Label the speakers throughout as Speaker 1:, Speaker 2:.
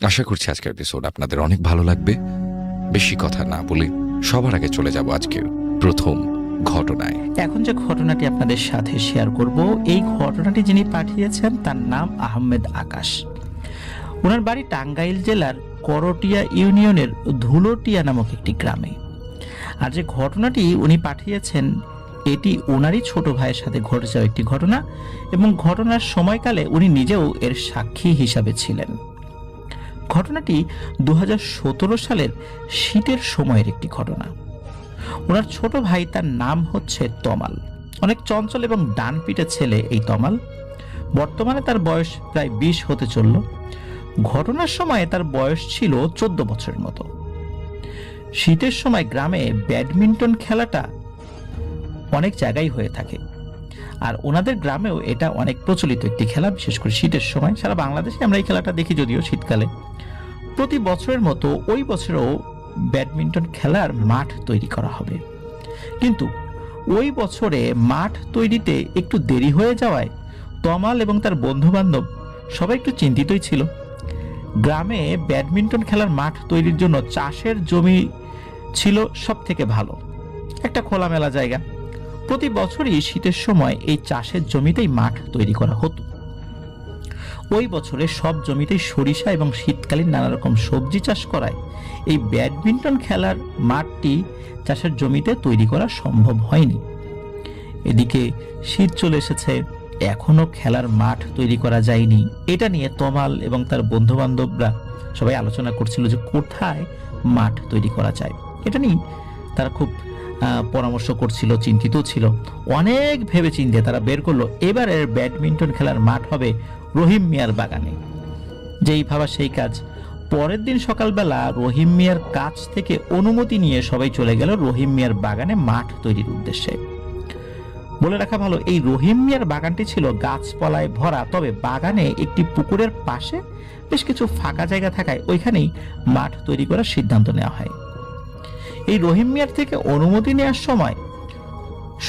Speaker 1: আশা করছি আজকের এপিসোড আপনাদের অনেক ভালো লাগবে। বেশি কথা না বলে সবার আগে চলে যাব আজকের প্রথম ঘটনায়।
Speaker 2: এখন যে ঘটনাটি আপনাদের সাথে শেয়ার করব, এই ঘটনাটি যিনি পাঠিয়েছেন তার নাম আহমেদ আকাশ। ওনার বাড়ি টাঙ্গাইল জেলার করটিয়া ইউনিয়নের ধুলোটিয়া নামক একটি গ্রামে। আর যে ঘটনাটি উনি পাঠিয়েছেন এটি ওনারই ছোট ভাইয়ের সাথে ঘটে যাওয়া একটি ঘটনা, এবং ঘটনার সময়কালে উনি নিজেও এর সাক্ষী হিসাবে ছিলেন। ঘটনাটি 2017 সালের শীতের সময়ের একটি ঘটনা। ওনার ছোট ভাই, তার নাম হচ্ছে তমাল। অনেক চঞ্চল এবং ডানপিটে ছেলে এই তমাল। বর্তমানে তার বয়স প্রায় 20 হতে চলল। ঘটনার সময় তার বয়স ছিল 14 বছরের মতো। শীতের সময় গ্রামে ব্যাডমিন্টন খেলাটা অনেক জায়গায় হয়ে থাকে, আর ওনাদের গ্রামেও এটা অনেক প্রচলিত একটি খেলা। বিশেষ করে শীতের সময় সারা বাংলাদেশে আমরা এই খেলাটা দেখি, যদিও শীতকালে। প্রতি বছরের মতো ওই বছরও ব্যাডমিন্টন খেলার মাঠ তৈরি করা হবে, কিন্তু ওই বছরে মাঠ তৈরিতে একটু দেরি হয়ে যাওয়ায় তমাল এবং তার বন্ধু বান্ধব সবাই একটু চিন্তিতই ছিল। গ্রামে ব্যাডমিন্টন খেলার মাঠ তৈরির জন্য চাষের জমি ছিল সব থেকে ভালো, একটা খোলামেলা জায়গা। প্রতি বছরই শীতের সময় এই চাষের জমিতেই মাঠ তৈরি করা হতো। ওই বছরে সব জমিতেই সরিষা এবং শীতকালীন নানা রকম সবজি চাষ করায় এই ব্যাডমিন্টন খেলার মাঠটি চাষের জমিতে তৈরি করা সম্ভব হয়নি। এদিকে শীত চলে এসেছে, এখনো খেলার মাঠ তৈরি করা যায়নি। এটা নিয়ে তমাল এবং তার বন্ধু বান্ধবরা সবাই আলোচনা করছিল যে কোথায় মাঠ তৈরি করা যায়। এটা নিয়ে তারা খুব পরামর্শ করছিল, চিন্তিত ছিল। অনেক ভেবে চিন্তে তারা বের করলো এবারের ব্যাডমিন্টন খেলার মাঠ হবে রহিম মিয়ার বাগানে। যেই ভাবা সেই কাজ। পরের দিন সকালবেলা রহিম মিয়ার কাছ থেকে অনুমতি নিয়ে সবাই চলে গেল রহিম মিয়ার বাগানে মাঠ তৈরির উদ্দেশ্যে। বলে রাখা ভালো, এই রহিম মিয়ার বাগানটি ছিল গাছপালায় ভরা, তবে বাগানে একটি পুকুরের পাশে বেশ কিছু ফাঁকা জায়গা থাকায় ওইখানেই মাঠ তৈরি করার সিদ্ধান্ত নেওয়া হয়। এই রহিম মিয়ার থেকে অনুমতি নেওয়ার সময়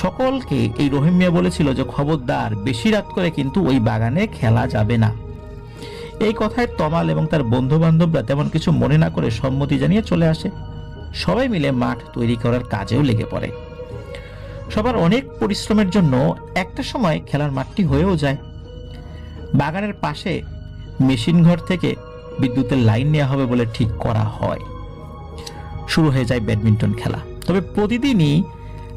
Speaker 2: সকলকে এই রহিম মিয়া বলেছিল যে খবরদার, বেশি রাত করে কিন্তু ওই বাগানে খেলা যাবে না। এই কথায় তমাল এবং তার বন্ধু বান্ধবরা তেমন কিছু মনে না করে সম্মতি জানিয়ে চলে আসে। সবাই মিলে মাঠ তৈরি করার কাজেও লেগে পড়ে। সবার অনেক পরিশ্রমের জন্য একটা সময় খেলার মাঠটি হয়েও যায়। বাগানের পাশে মেশিন ঘর থেকে বিদ্যুতের লাইন নেওয়া হবে বলে ঠিক করা হয়। শুরু হয়ে যায় ব্যাডমিন্টন খেলা। তবে প্রতিদিনই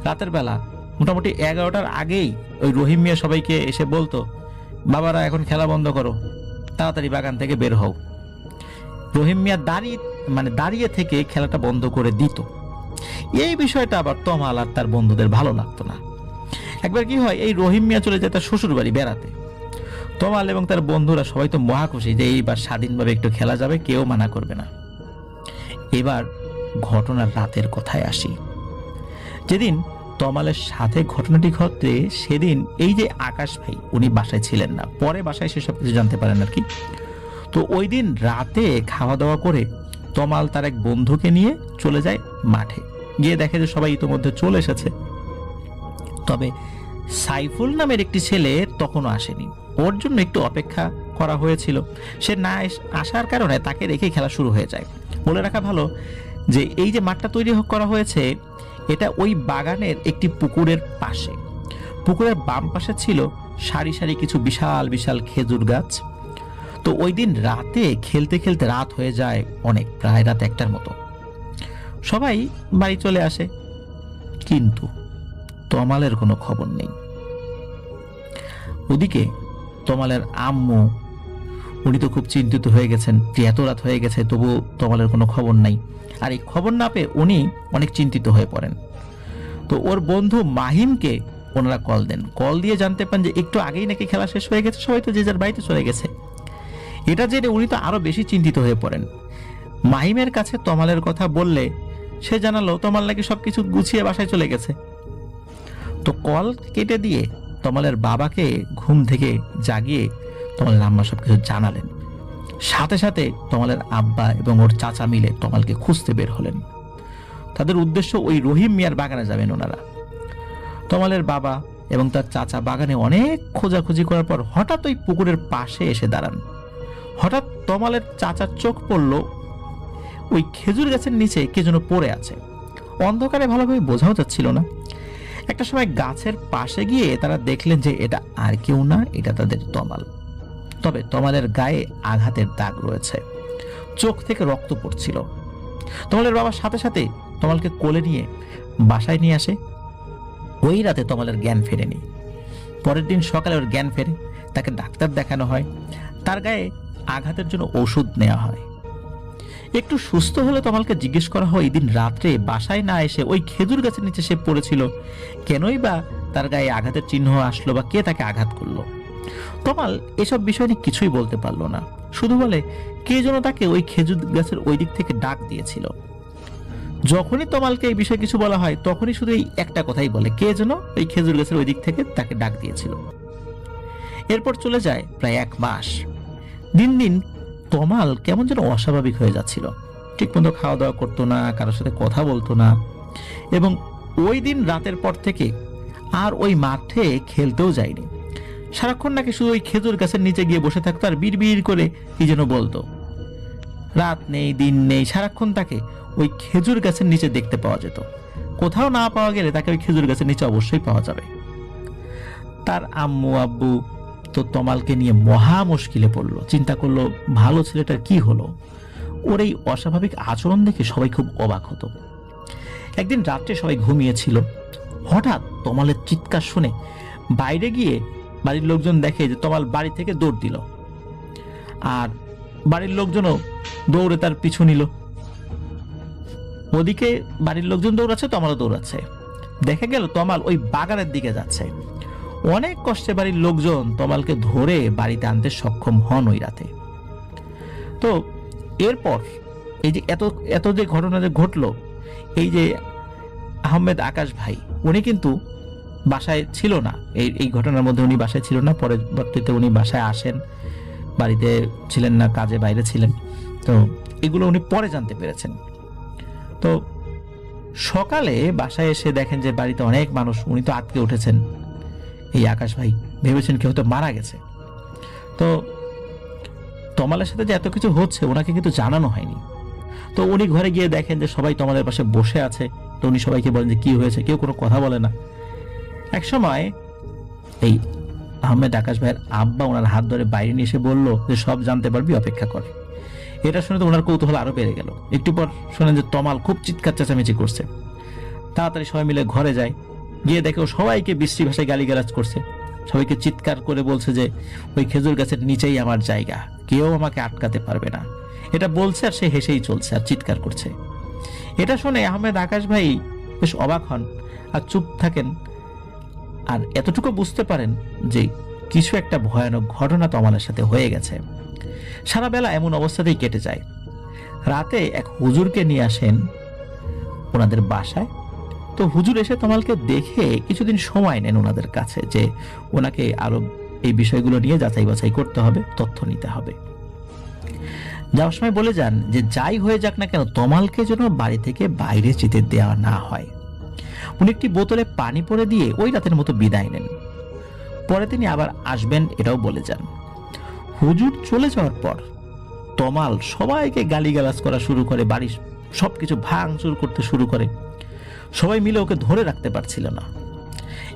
Speaker 2: রাতের বেলা মোটামুটি 11টার আগেই ওই রহিম মিয়া সবাইকে এসে বলতো, বাবারা এখন খেলা বন্ধ করো, তাড়াতাড়ি বাগান থেকে বের হও। রহিম মিয়া দাঁড়িয়ে থেকে খেলাটা বন্ধ করে দিত। এই বিষয়টা আবার তমাল আর তার বন্ধুদের ভালো লাগতো না। একবার কি হয়, এই রহিম মিয়া চলে যায় তার শ্বশুর বাড়ি বেড়াতে। তমাল এবং তার বন্ধুরা সবাই তো মহা খুশি যে এইবার স্বাধীনভাবে একটু খেলা যাবে, কেউ মানা করবে না। এবার ঘটনার রাতের কথায় আসি। যেদিন তমালের সাথে ঘটনাটি ঘটে সেদিন এই যে আকাশ ভাই, উনি বাসায় ছিলেন না, পরে বাসায় সেসব কিছু জানতে পারেন আর কি। তো ওই দিন রাতে খাওয়া দাওয়া করে তমাল তার এক বন্ধুকে নিয়ে চলে যায় মাঠে। গিয়ে দেখে যে সবাই ইতোমধ্যে চলে এসেছে, তবে সাইফুল নামের একটি ছেলে তখনও আসেনি। ওর জন্য একটু অপেক্ষা করা হয়েছিল। সে না আসার কারণে তাকে রেখে খেলা শুরু হয়ে যায়। বলে রাখা ভালো যে এই যে মাঠটা তৈরি করা হয়েছে এটা ওই বাগানের একটি পুকুরের পাশে। পুকুরের বাম পাশে ছিল সারি সারি কিছু বিশাল বিশাল খেজুর গাছ। তো ওই দিন রাতে খেলতে খেলতে রাত হয়ে যায় অনেক, প্রায় রাত 1টার মতো। সবাই বাড়ি চলে আসে, কিন্তু তমালের কোনো খবর নেই। ওদিকে তমালের আম্মু, উনি তো খুব চিন্তিত হয়ে গেছেন যে এত রাত হয়ে গেছে তবু তমালের কোনো খবর নাই। আর এই খবর না পেয়ে উনি অনেক চিন্তিত হয়ে পড়েন। তো ওর বন্ধু মাহিমকে ওনারা কল দেন। কল দিয়ে জানতে পান যে একটু আগেই নাকি খেলা শেষ হয়ে গেছে, সবাই তো যে যার বাড়িতে চলে গেছে। এটা জেনে উনি তো আরো বেশি চিন্তিত হয়ে পড়েন। মাহিমের কাছে তমালের কথা বললে সে জানালো তমাল নাকি সবকিছু গুছিয়ে বাসায় চলে গেছে। তো কল কেটে দিয়ে তমালের বাবাকে ঘুম থেকে জাগিয়ে তমালের আম্মা সবকিছু জানালেন। সাথে সাথে তমালের আব্বা এবং ওর চাচা মিলে তমালকে খুঁজতে বের হলেন। তাদের উদ্দেশ্য ওই রহিম মিয়ার বাগানে যাবেন ওনারা। তমালের বাবা এবং তার চাচা বাগানে অনেক খোঁজাখুঁজি করার পর হঠাৎ ওই পুকুরের পাশে এসে দাঁড়ান। হঠাৎ তমালের চাচার চোখ পড়ল ওই খেজুর গাছের নিচে কে যেন পড়ে আছে। অন্ধকারে ভালোভাবে বোঝাও যাচ্ছিল না। একটা সময় গাছের পাশে গিয়ে তারা দেখলেন যে এটা আর কেউ না, এটা তাদের তমাল। তবে তমালের গায়ে আঘাতের দাগ রয়েছে, চোখ থেকে রক্ত পড়ছিল। তমালের বাবার সাথে সাথে তমালকে কোলে নিয়ে বাসায় নিয়ে আসে। ওই রাতে তমালের জ্ঞান ফেরেনি। পরের দিন সকালে ওর জ্ঞান ফেরে, তাকে ডাক্তার দেখানো হয়, তার গায়ে আঘাতের জন্য ওষুধ নেওয়া হয়। একটু সুস্থ হলে তমালকে জিজ্ঞেস করা হয় এই দিন রাত্রে বাসায় না এসে ওই খেজুর গাছের নিচে সে পড়েছিল, কেনই বা তার গায়ে আঘাতের চিহ্ন আসলো বা কে তাকে আঘাত করলো। তমাল এসব বিষয় নিয়ে কিছুই বলতে পারলো না, শুধু বলে কে যেন তাকে ওই খেজুর গাছের ওই দিক থেকে ডাক দিয়েছিল। যখনই তমালকে এই বিষয়ে কিছু বলা হয় তখনই শুধু এই একটা কথাই বলে, কে যেন ওই খেজুর গাছের ওই দিক থেকে তাকে ডাক দিয়েছিল। এরপর চলে যায় প্রায় 1 মাস। দিন দিন তমাল কেমন যেন অস্বাভাবিক হয়ে যাচ্ছিল, ঠিক মতো খাওয়া দাওয়া করতো না, কারোর সাথে কথা বলতো না, এবং ওই দিন রাতের পর থেকে আর ওই মাঠে খেলতেও যায়নি। সারাক্ষণ নাকি শুধু ওই খেজুর গাছের নিচে গিয়ে বসে থাকতো আর বিড়বিড় করে কি যেন বলতো। রাত নেই দিন নেই, সারাক্ষণ তাকে ওই খেজুর গাছের নিচে দেখতে পাওয়া যেত। কোথাও না পাওয়া গেলে তাকে ওই খেজুর গাছের নিচে অবশ্যই পাওয়া যাবে। তার আম্মু আব্বু তো তমালকে নিয়ে মহা মুশকিলে পড়লো, চিন্তা করলো ভালো ছেলেটার কি হলো। ওর এই অস্বাভাবিক আচরণ দেখে সবাই খুব অবাক হতো। একদিন রাত্রে সবাই ঘুমিয়েছিল, হঠাৎ তমালের চিৎকার শুনে বাইরে গিয়ে বাড়ির লোকজন দেখে যে তমাল বাড়ি থেকে দৌড় দিল, আর বাড়ির লোকজনও দৌড়ে তার পিছু নিল। ওদিকে বাড়ির লোকজন দৌড়াচ্ছে, তমালও দৌড়াচ্ছে। দেখা গেল তমাল ওই বাগানের দিকে যাচ্ছে। অনেক কষ্টে বাড়ির লোকজন তমালকে ধরে বাড়িতে আনতে সক্ষম হন ওই রাতে। তো এরপর এই যে এত এত যে ঘটনা যে ঘটলো, এই যে আহমেদ আকাশ ভাই উনি কিন্তু বাসায় ছিল না, এই ঘটনার মধ্যে উনি বাসায় ছিল না। পরবর্তীতে উনি বাসায় আসেন, বাড়িতে ছিলেন না, কাজে বাইরে ছিলেন। তো এগুলো উনি পরে জানতে পেরেছেন। তো সকালে বাসায় এসে দেখেন যে বাড়িতে অনেক মানুষ, উনি তো আটকে উঠেছেন। এই আকাশ ভাই ভেবেছেন কেউ তো মারা গেছে। তো তমালের সাথে যে এত কিছু হচ্ছে ওনাকে কিন্তু জানানো হয়নি। তো উনি ঘরে গিয়ে দেখেন যে সবাই তমালের পাশে বসে আছে। তো উনি সবাইকে বলেন যে কি হয়েছে, কেউ কোনো কথা বলে না। এক সময় এই আহমেদ আকাশ ভাইয়ের আব্বা ওনার হাত ধরে বাইরে নিয়ে এসে বললো যে সব জানতে পারবি, অপেক্ষা কর। এটা শুনে তো ওনার কৌতূহল আরো বেড়ে গেল। একটু পর শোনেন যে তমাল খুব চিৎকার চেঁচামেচি করছে। তাড়াতাড়ি সবাই মিলে ঘরে যায়, গিয়ে দেখে ও সবাইকে বিশ্রী ভাষায় গালিগালাজ করছে, সবাইকে চিৎকার করে বলছে যে ওই খেজুর গাছের নিচেই আমার জায়গা, কেউ আমাকে আটকাতে পারবে না। এটা বলছে আর সে হেসেই চলছে আর চিৎকার করছে। এটা শুনে আহমেদ আকাশ ভাই বেশ অবাক হন আর চুপ থাকেন, আর এতটুকু বুঝতে পারেন যে কিছু একটা ভয়ানক ঘটনা তমালের সাথে হয়ে গেছে। সারা বেলা এমন অবস্থাতেই কেটে যায়। রাতে এক হুজুরকে নিয়ে আসেন ওনাদের বাসায়। তো হুজুর এসে তমালকে দেখে কিছুদিন সময় নেন ওনাদের কাছে, যে ওনাকে আরো এই বিষয়গুলো নিয়ে যাচাই বাছাই করতে হবে, তথ্য নিতে হবে। যাওয়ার সময় বলে যান যে যাই হয়ে যাক না কেন তমালকে যেন বাড়ি থেকে বাইরে যেতে দেওয়া না হয়। উনি একটি বোতলে পানি পরে দিয়ে ওই রাতের মতো বিদায় নেন। পরে তিনি আবার আসবেন এটাও বলে যান। হুজুর চলে যাওয়ার পর তমাল সবাইকে গালিগালাজ করা শুরু করে, বাড়ির সবকিছু ভাঙচুর করতে শুরু করে। সবাই মিলে ওকে ধরে রাখতে পারছিল না।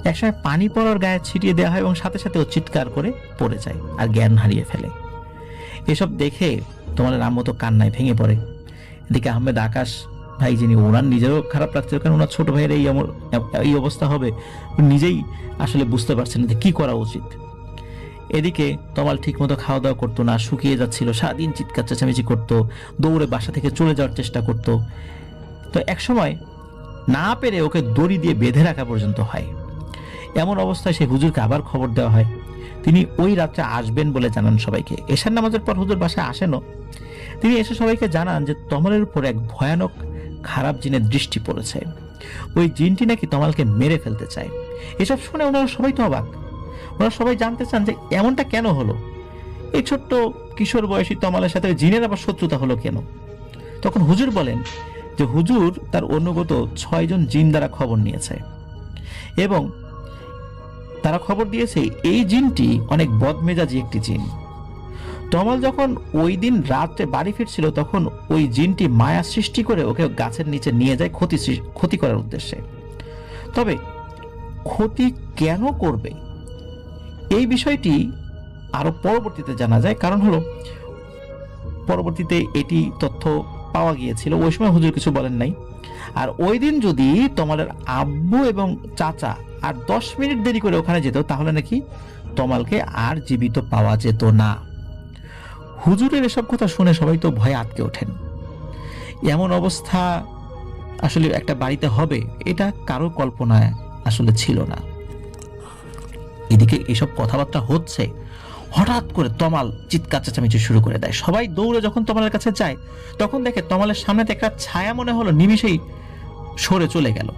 Speaker 2: একসময় পানি পড়ার গায়ে ছিটিয়ে দেওয়া হয় এবং সাথে সাথে ও চিৎকার করে পড়ে যায় আর জ্ঞান হারিয়ে ফেলে। এসব দেখে তোমার আম্মু তো কান্নায় ভেঙে পড়ে। এদিকে আহমেদ আকাশ ভাই, যিনি ওনার নিজেরও খারাপ লাগছিল, কারণ ওনার ছোট ভাইয়ের এই অবস্থা হবে নিজেই আসলে বুঝতে পারছেন যে কি করা উচিত। এদিকে তমাল ঠিক মতো খাওয়া দাওয়া করতো না, শুকিয়ে যাচ্ছিল, সারাদিন চিৎকার চেঁচামেচি করতো, দৌড়ে বাসা থেকে চলে যাওয়ার চেষ্টা করতো। তো এক সময় না পেরে ওকে দড়ি দিয়ে বেঁধে রাখা পর্যন্ত হয়। এমন অবস্থায় সেই হুজুরকে আবার খবর দেওয়া হয়। তিনি ওই রাত্রে আসবেন বলে জানান সবাইকে। এশার নামাজের পর হুজুর বাসায় আসেনও। তিনি এসে সবাইকে জানান যে তমালের উপর এক ভয়ানক খারাপ জিনের দৃষ্টি পড়েছে। ওই জিনটি নাকি তমালকে মেরে ফেলতে চায়। এসব শুনে ওনারা সবাই তো অবাক। ওনারা সবাই জানতে চান যে এমনটা কেন হলো, এই ছোট্ট কিশোর বয়সী তমালের সাথে জিনের আবার শত্রুতা হলো কেন। তখন হুজুর বলেন যে হুজুর তার অনুগত 6 জন জিন দ্বারা খবর নিয়েছে এবং তারা খবর দিয়েছে এই জিনটি অনেক বদমেজাজি একটি জিন। তমাল যখন ওই দিন রাত্রে বাড়ি ফিরছিল তখন ওই জিনটি মায়া সৃষ্টি করে ওকে গাছের নিচে নিয়ে যায় ক্ষতি করার উদ্দেশ্যে। তবে ক্ষতি কেন করবে এই বিষয়টি আরো পরবর্তীতে জানা যায়। কারণ হলো পরবর্তীতে এটি তথ্য পাওয়া গিয়েছিল, ওই সময় হুজুর কিছু বলেন নাই। আর ওই দিন যদি তমালের আব্বু এবং চাচা আর 10 মিনিট দেরি করে ওখানে যেত তাহলে নাকি তমালকে আর জীবিত পাওয়া যেত না। হুজুরের এসব কথা শুনে সবাই তো ভয়ে আটকে ওঠেন। এমন অবস্থা আসলে একটা বাড়িতে হবে এটা কারো কল্পনায় আসলে ছিল না। এদিকে এসব কথাবার্তা হচ্ছে, হঠাৎ করে তমাল চিৎকার চেঁচামেচি শুরু করে দেয়। সবাই দৌড়ে যখন তমালের কাছে যায় তখন দেখে তমালের সামনে একটা ছায়া মনে হলো নিমিষেই সরে চলে গেল।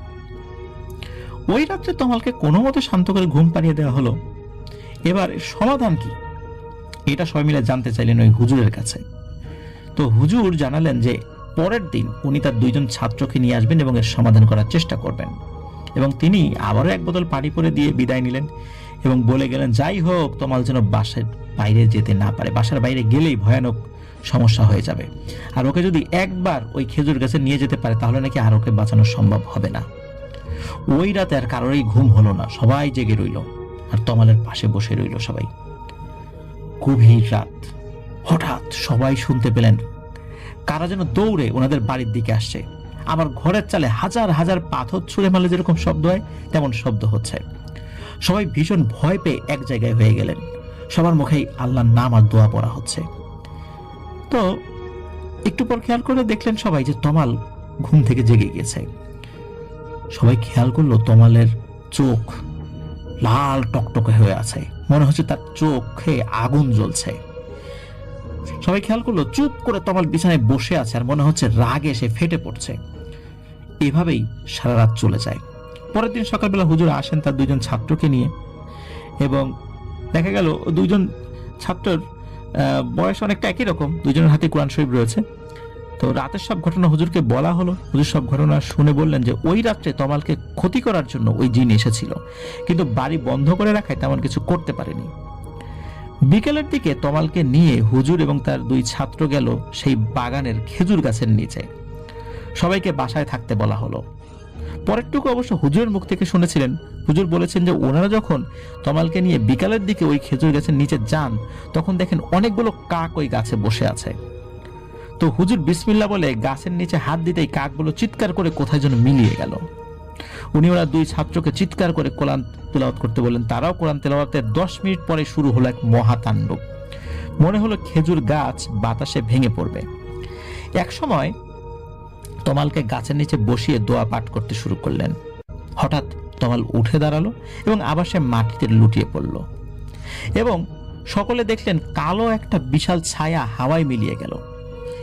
Speaker 2: ওই রাত্রে তমালকে কোনো মতে শান্ত করে ঘুম পাড়িয়ে দেওয়া হলো। এবার সমাধান কি এটা সবাই মিলে জানতে চাইলেন ওই হুজুরের কাছে। তো হুজুর জানালেন যে পরের দিন উনি তার 2 জন ছাত্রকে নিয়ে আসবেন এবং এর সমাধান করার চেষ্টা করবেন। এবং তিনি আবারও 1 বোতল পানি করে দিয়ে বিদায় নিলেন এবং বলে গেলেন যাই হোক তমাল যেন বাসার বাইরে যেতে না পারে, বাসার বাইরে গেলেই ভয়ানক সমস্যা হয়ে যাবে। আর ওকে যদি একবার ওই খেজুর গাছে নিয়ে যেতে পারে তাহলে নাকি আর ওকে বাঁচানো সম্ভব হবে না। ওই রাতে আর কারোরই ঘুম হলো না, সবাই জেগে রইল আর তমালের পাশে বসে রইল সবাই। গভীর রাত, হঠাৎ সবাই শুনতে পেলেন কারা যেন দৌড়ে ওনাদের বাড়ির দিকে আসছে। আমার ঘরের চালে হাজার হাজার পাথর ছুঁড়ে মারলে যেরকম শব্দ হয় তেমন শব্দ হচ্ছে। সবাই ভীষণ ভয় পেয়ে এক জায়গায় হয়ে গেলেন, সবার মুখেই আল্লাহর নাম আর দোয়া পড়া হচ্ছে। তো একটু পর খেয়াল করে দেখলেন সবাই যে তমাল ঘুম থেকে জেগে গেছে। সবাই খেয়াল করলো তমালের চোখ লাল টকটকে হয়ে আছে, মনে হচ্ছে তার চোখে আগুন জ্বলছে। সবাই খেয়াল করলো চুপ করে তমাল বিছানায় বসে আছে আর মনে হচ্ছে রাগে সে ফেটে পড়ছে। এভাবেই সারা রাত চলে যায়। পরের দিন সকালবেলা হুজুর আসেন তার 2 জন ছাত্রকে নিয়ে এবং দেখা গেল 2 জন ছাত্রর বয়স অনেকটা একই রকম, 2 জনের হাতে কোরআন শরীফ রয়েছে। তো রাতের সব ঘটনা হুজুরকে বলা হলো। হুজুর সব ঘটনা শুনে বললেন যে ওই রাত্রে তমালকে ক্ষতি করার জন্য ওই জিন এসেছিল, কিন্তু বাড়ি বন্ধ করে রাখায় তেমন কিছু করতে পারেনি। বিকেলের দিকে তমালকে নিয়ে হুজুর এবং তার 2 ছাত্র গেল সেই বাগানের খেজুর গাছের নিচে। সবাইকে বাসায় থাকতে বলা হলো। পরেরটুকু অবশ্য হুজুরের মুখ থেকে শুনেছিলেন। হুজুর বলেছেন যে ওনারা যখন তমালকে নিয়ে বিকালের দিকে ওই খেজুর গাছের নিচে যান তখন দেখেন অনেকগুলো কাক ওই গাছে বসে আছে। তো হুজুর বিসমিল্লাহ বলে গাছের নিচে হাত দিতেই কাকগুলো চিৎকার করে কোথায় যেন মিলিয়ে গেল। উনি ওরা 2 ছাত্রকে চিৎকার করে কোরআন তেলাওয়াত করতে বললেন। তারাও কোরআন তেলাওয়াতের 10 মিনিট পরে শুরু হলো এক মহাতাণ্ডব। মনে হলো খেজুর গাছ বাতাসে ভেঙে পড়বে। এক সময় তমালকে গাছের নিচে বসিয়ে দোয়া পাঠ করতে শুরু করলেন। হঠাৎ তমাল উঠে দাঁড়ালো এবং আবার সে মাটিতে লুটিয়ে পড়ল এবং সকলে দেখলেন কালো একটা বিশাল ছায়া হাওয়ায় মিলিয়ে গেল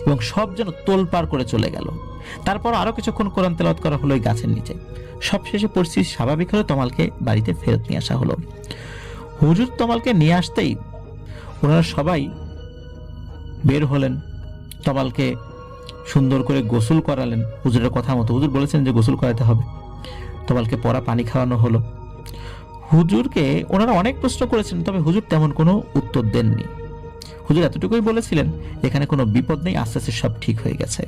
Speaker 2: এবং সব যেন তোলপাড় করে চলে গেল। তারপর আরো কিছুক্ষণ কোরআন তেলাওয়াত করা হলো ওই গাছের নিচে। সবশেষে পরিস্থিতি স্বাভাবিক হলে তমালকে বাড়িতে ফেরত নিয়ে আসা হলো। হুজুর তমালকে নিয়ে আসতেই ওনারা সবাই বের হলেন। তমালকে সুন্দর করে গোসল করালেন হুজুরের কথা মতো। হুজুর বলেছেন যে গোসল করাতে হবে। তমালকে পরা পানি খাওয়ানো হলো। হুজুরকে ওনারা অনেক প্রশ্ন করেছেন, তবে হুজুর তেমন কোনো উত্তর দেননি। হুজুর এতটুকুই বলেছিলেন এখানে কোনো বিপদ নেই, আস্তে আস্তে সব ঠিক হয়ে গেছে।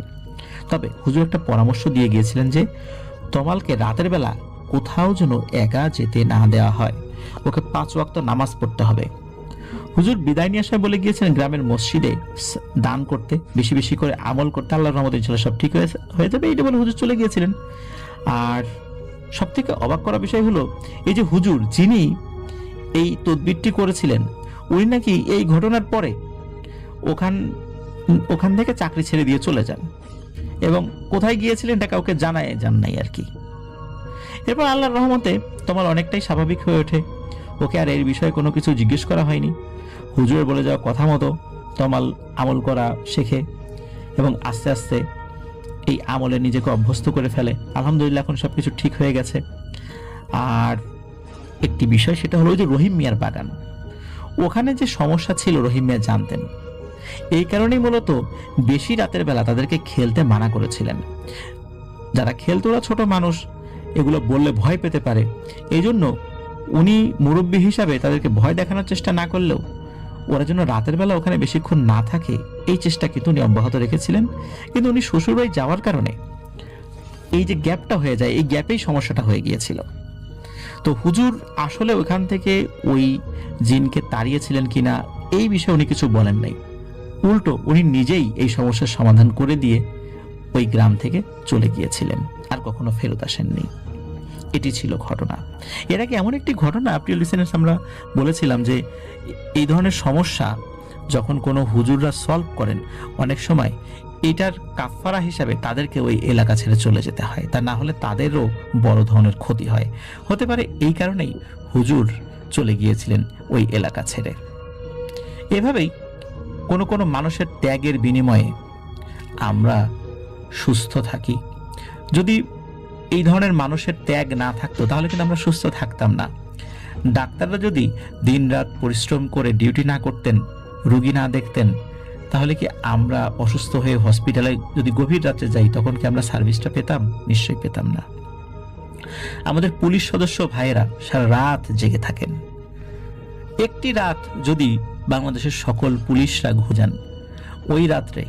Speaker 2: তবে হুজুর একটা পরামর্শ দিয়ে গিয়েছিলেন যে তমালকে রাতের বেলা কোথাও যেন একা যেতে না দেওয়া হয়, ওকে 5 ওয়াক্ত নামাজ পড়তে হবে। হুজুর বিদায় নিয়ে আসায় বলে গিয়েছিলেন গ্রামের মসজিদে দান করতে, বেশি বেশি করে আমল করতে, আল্লাহর রহমতে ইনশাআল্লাহ সব ঠিক হয়ে যাবে। এইটা বলে হুজুর চলে গিয়েছিলেন। আর সব থেকে অবাক করা বিষয় হলো এই যে হুজুর যিনি এই তদবিরটি করেছিলেন উনি নাকি এই ঘটনার পরে ওখান থেকে চাকরি ছেড়ে দিয়ে চলে যান এবং কোথায় গিয়েছিলেন এটা কাউকে যান নাই আর কি। এরপর আল্লাহর রহমতে তমাল অনেকটাই স্বাভাবিক হয়ে ওঠে। ওকে আর এর বিষয়ে কোনো কিছু জিজ্ঞেস করা হয়নি। হুজুরের বলে যাওয়া কথা মতো তমাল আমল করা শেখে এবং আস্তে আস্তে এই আমলে নিজেকে অভ্যস্ত করে ফেলে। আলহামদুলিল্লাহ এখন সবকিছু ঠিক হয়ে গেছে। আর একটি বিষয় সেটা হলো যে রহিম মিয়ার বাগান, ওখানে যে সমস্যা ছিল রহিম মিয়া জানতেন। এই কারণেই মূলত বেশি রাতের বেলা তাদেরকে খেলতে মানা করেছিলেন। যারা খেলতো ওরা ছোট মানুষ, এগুলো বললে ভয় পেতে পারে। এই জন্য উনি মুরব্বী হিসাবে তাদেরকে ভয় দেখানোর চেষ্টা না করলেও ওরা যেন রাতের বেলা ওখানে বেশিক্ষণ না থাকে এই চেষ্টা কিন্তু উনি অব্যাহত রেখেছিলেন। কিন্তু উনি শ্বশুরবাড়ি যাওয়ার কারণে এই যে গ্যাপটা হয়ে যায়, এই গ্যাপেই সমস্যাটা হয়ে গিয়েছিল। তো হুজুর আসলে ওখান থেকে ওই জিনকে তাড়িয়েছিলেন কিনা এই বিষয়ে উনি কিছু বলেন নাই। উল্টো উনি নিজেই এই সমস্যার সমাধান করে দিয়ে ওই গ্রাম থেকে চলে গিয়েছিলেন, আর কখনো ফেরত আসেননি। এটি ছিল ঘটনা। এর আগে এমন একটি ঘটনা, প্রিয় লিসেনার্স, আমরা বলেছিলাম যে এই ধরনের সমস্যা যখন কোনো হুজুররা সলভ করেন, অনেক সময় এটার কাফফারা হিসাবে তাদেরকে ওই এলাকা ছেড়ে চলে যেতে হয়, তা না হলে তাদেরও বড় ধরনের ক্ষতি হয়। হতে পারে এই কারণেই হুজুর চলে গিয়েছিলেন ওই এলাকা ছেড়ে। এভাবেই কোনো কোনো মানুষের ত্যাগের বিনিময়ে আমরা সুস্থ থাকি। যদি এই ধরনের মানুষের ত্যাগ না থাকতো তাহলে কিন্তু আমরা সুস্থ থাকতাম না। ডাক্তাররা যদি দিনরাত পরিশ্রম করে ডিউটি না করতেন, রুগী না দেখতেন, তাহলে কি আমরা অসুস্থ হয়ে হসপিটালে যদি গভীর রাত্রে যাই তখন কি আমরা সার্ভিসটা পেতাম? নিশ্চয়ই পেতাম না। আমাদের পুলিশ সদস্য ভাইয়েরা সারা রাত জেগে থাকেন। একটি রাত যদি বাংলাদেশের সকল পুলিশরা ঘুমান, ওই রাত্রে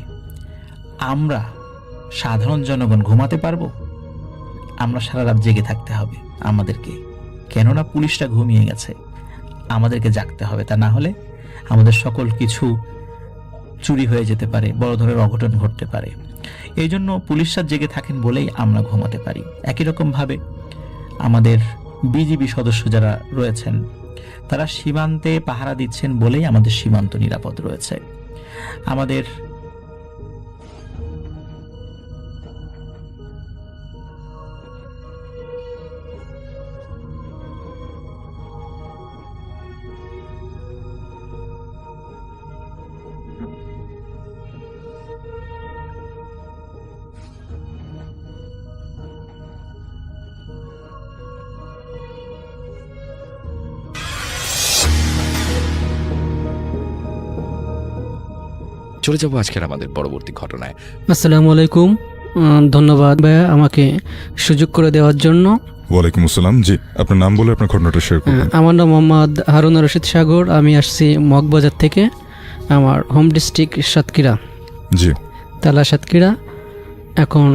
Speaker 2: আমরা সাধারণ জনগণ ঘুমাতে পারবো? আমরা সারা রাত জেগে থাকতে হবে আমাদেরকে, কেননা পুলিশরা ঘুমিয়ে গেছে, আমাদেরকে জাগতে হবে। তা না হলে আমাদের সকল কিছু চুরি হয়ে যেতে পারে, বড় ধরনের অঘটন ঘটতে পারে। এই জন্য পুলিশরা জেগে থাকেন বলেই আমরা ঘুমাতে পারি। একই রকম ভাবে আমাদের বিজিবি সদস্য যারা রয়েছেন তারা সীমান্তে পাহারা দিচ্ছেন বলেই আমাদের সীমান্ত নিরাপদ রয়েছে। আমাদের
Speaker 1: চলে যাব আজকের আমাদের পরবর্তী ঘটনায়।
Speaker 3: আসসালামু আলাইকুম। ধন্যবাদ ভাইয়া আমাকে সুযোগ করে দেওয়ার জন্য।
Speaker 4: ওয়ালাইকুম আসসালাম। জি, আপনার নাম বলে আপনার ঘটনাটা শেয়ার করুন।
Speaker 3: আমার নাম মোহাম্মদ হারুন রশিদ সাগর। আমি আসছি মগবাজার থেকে। আমার হোম ডিস্ট্রিক্ট সাতক্ষীরা।
Speaker 4: জি,
Speaker 3: তালা সাতক্ষীরা। এখন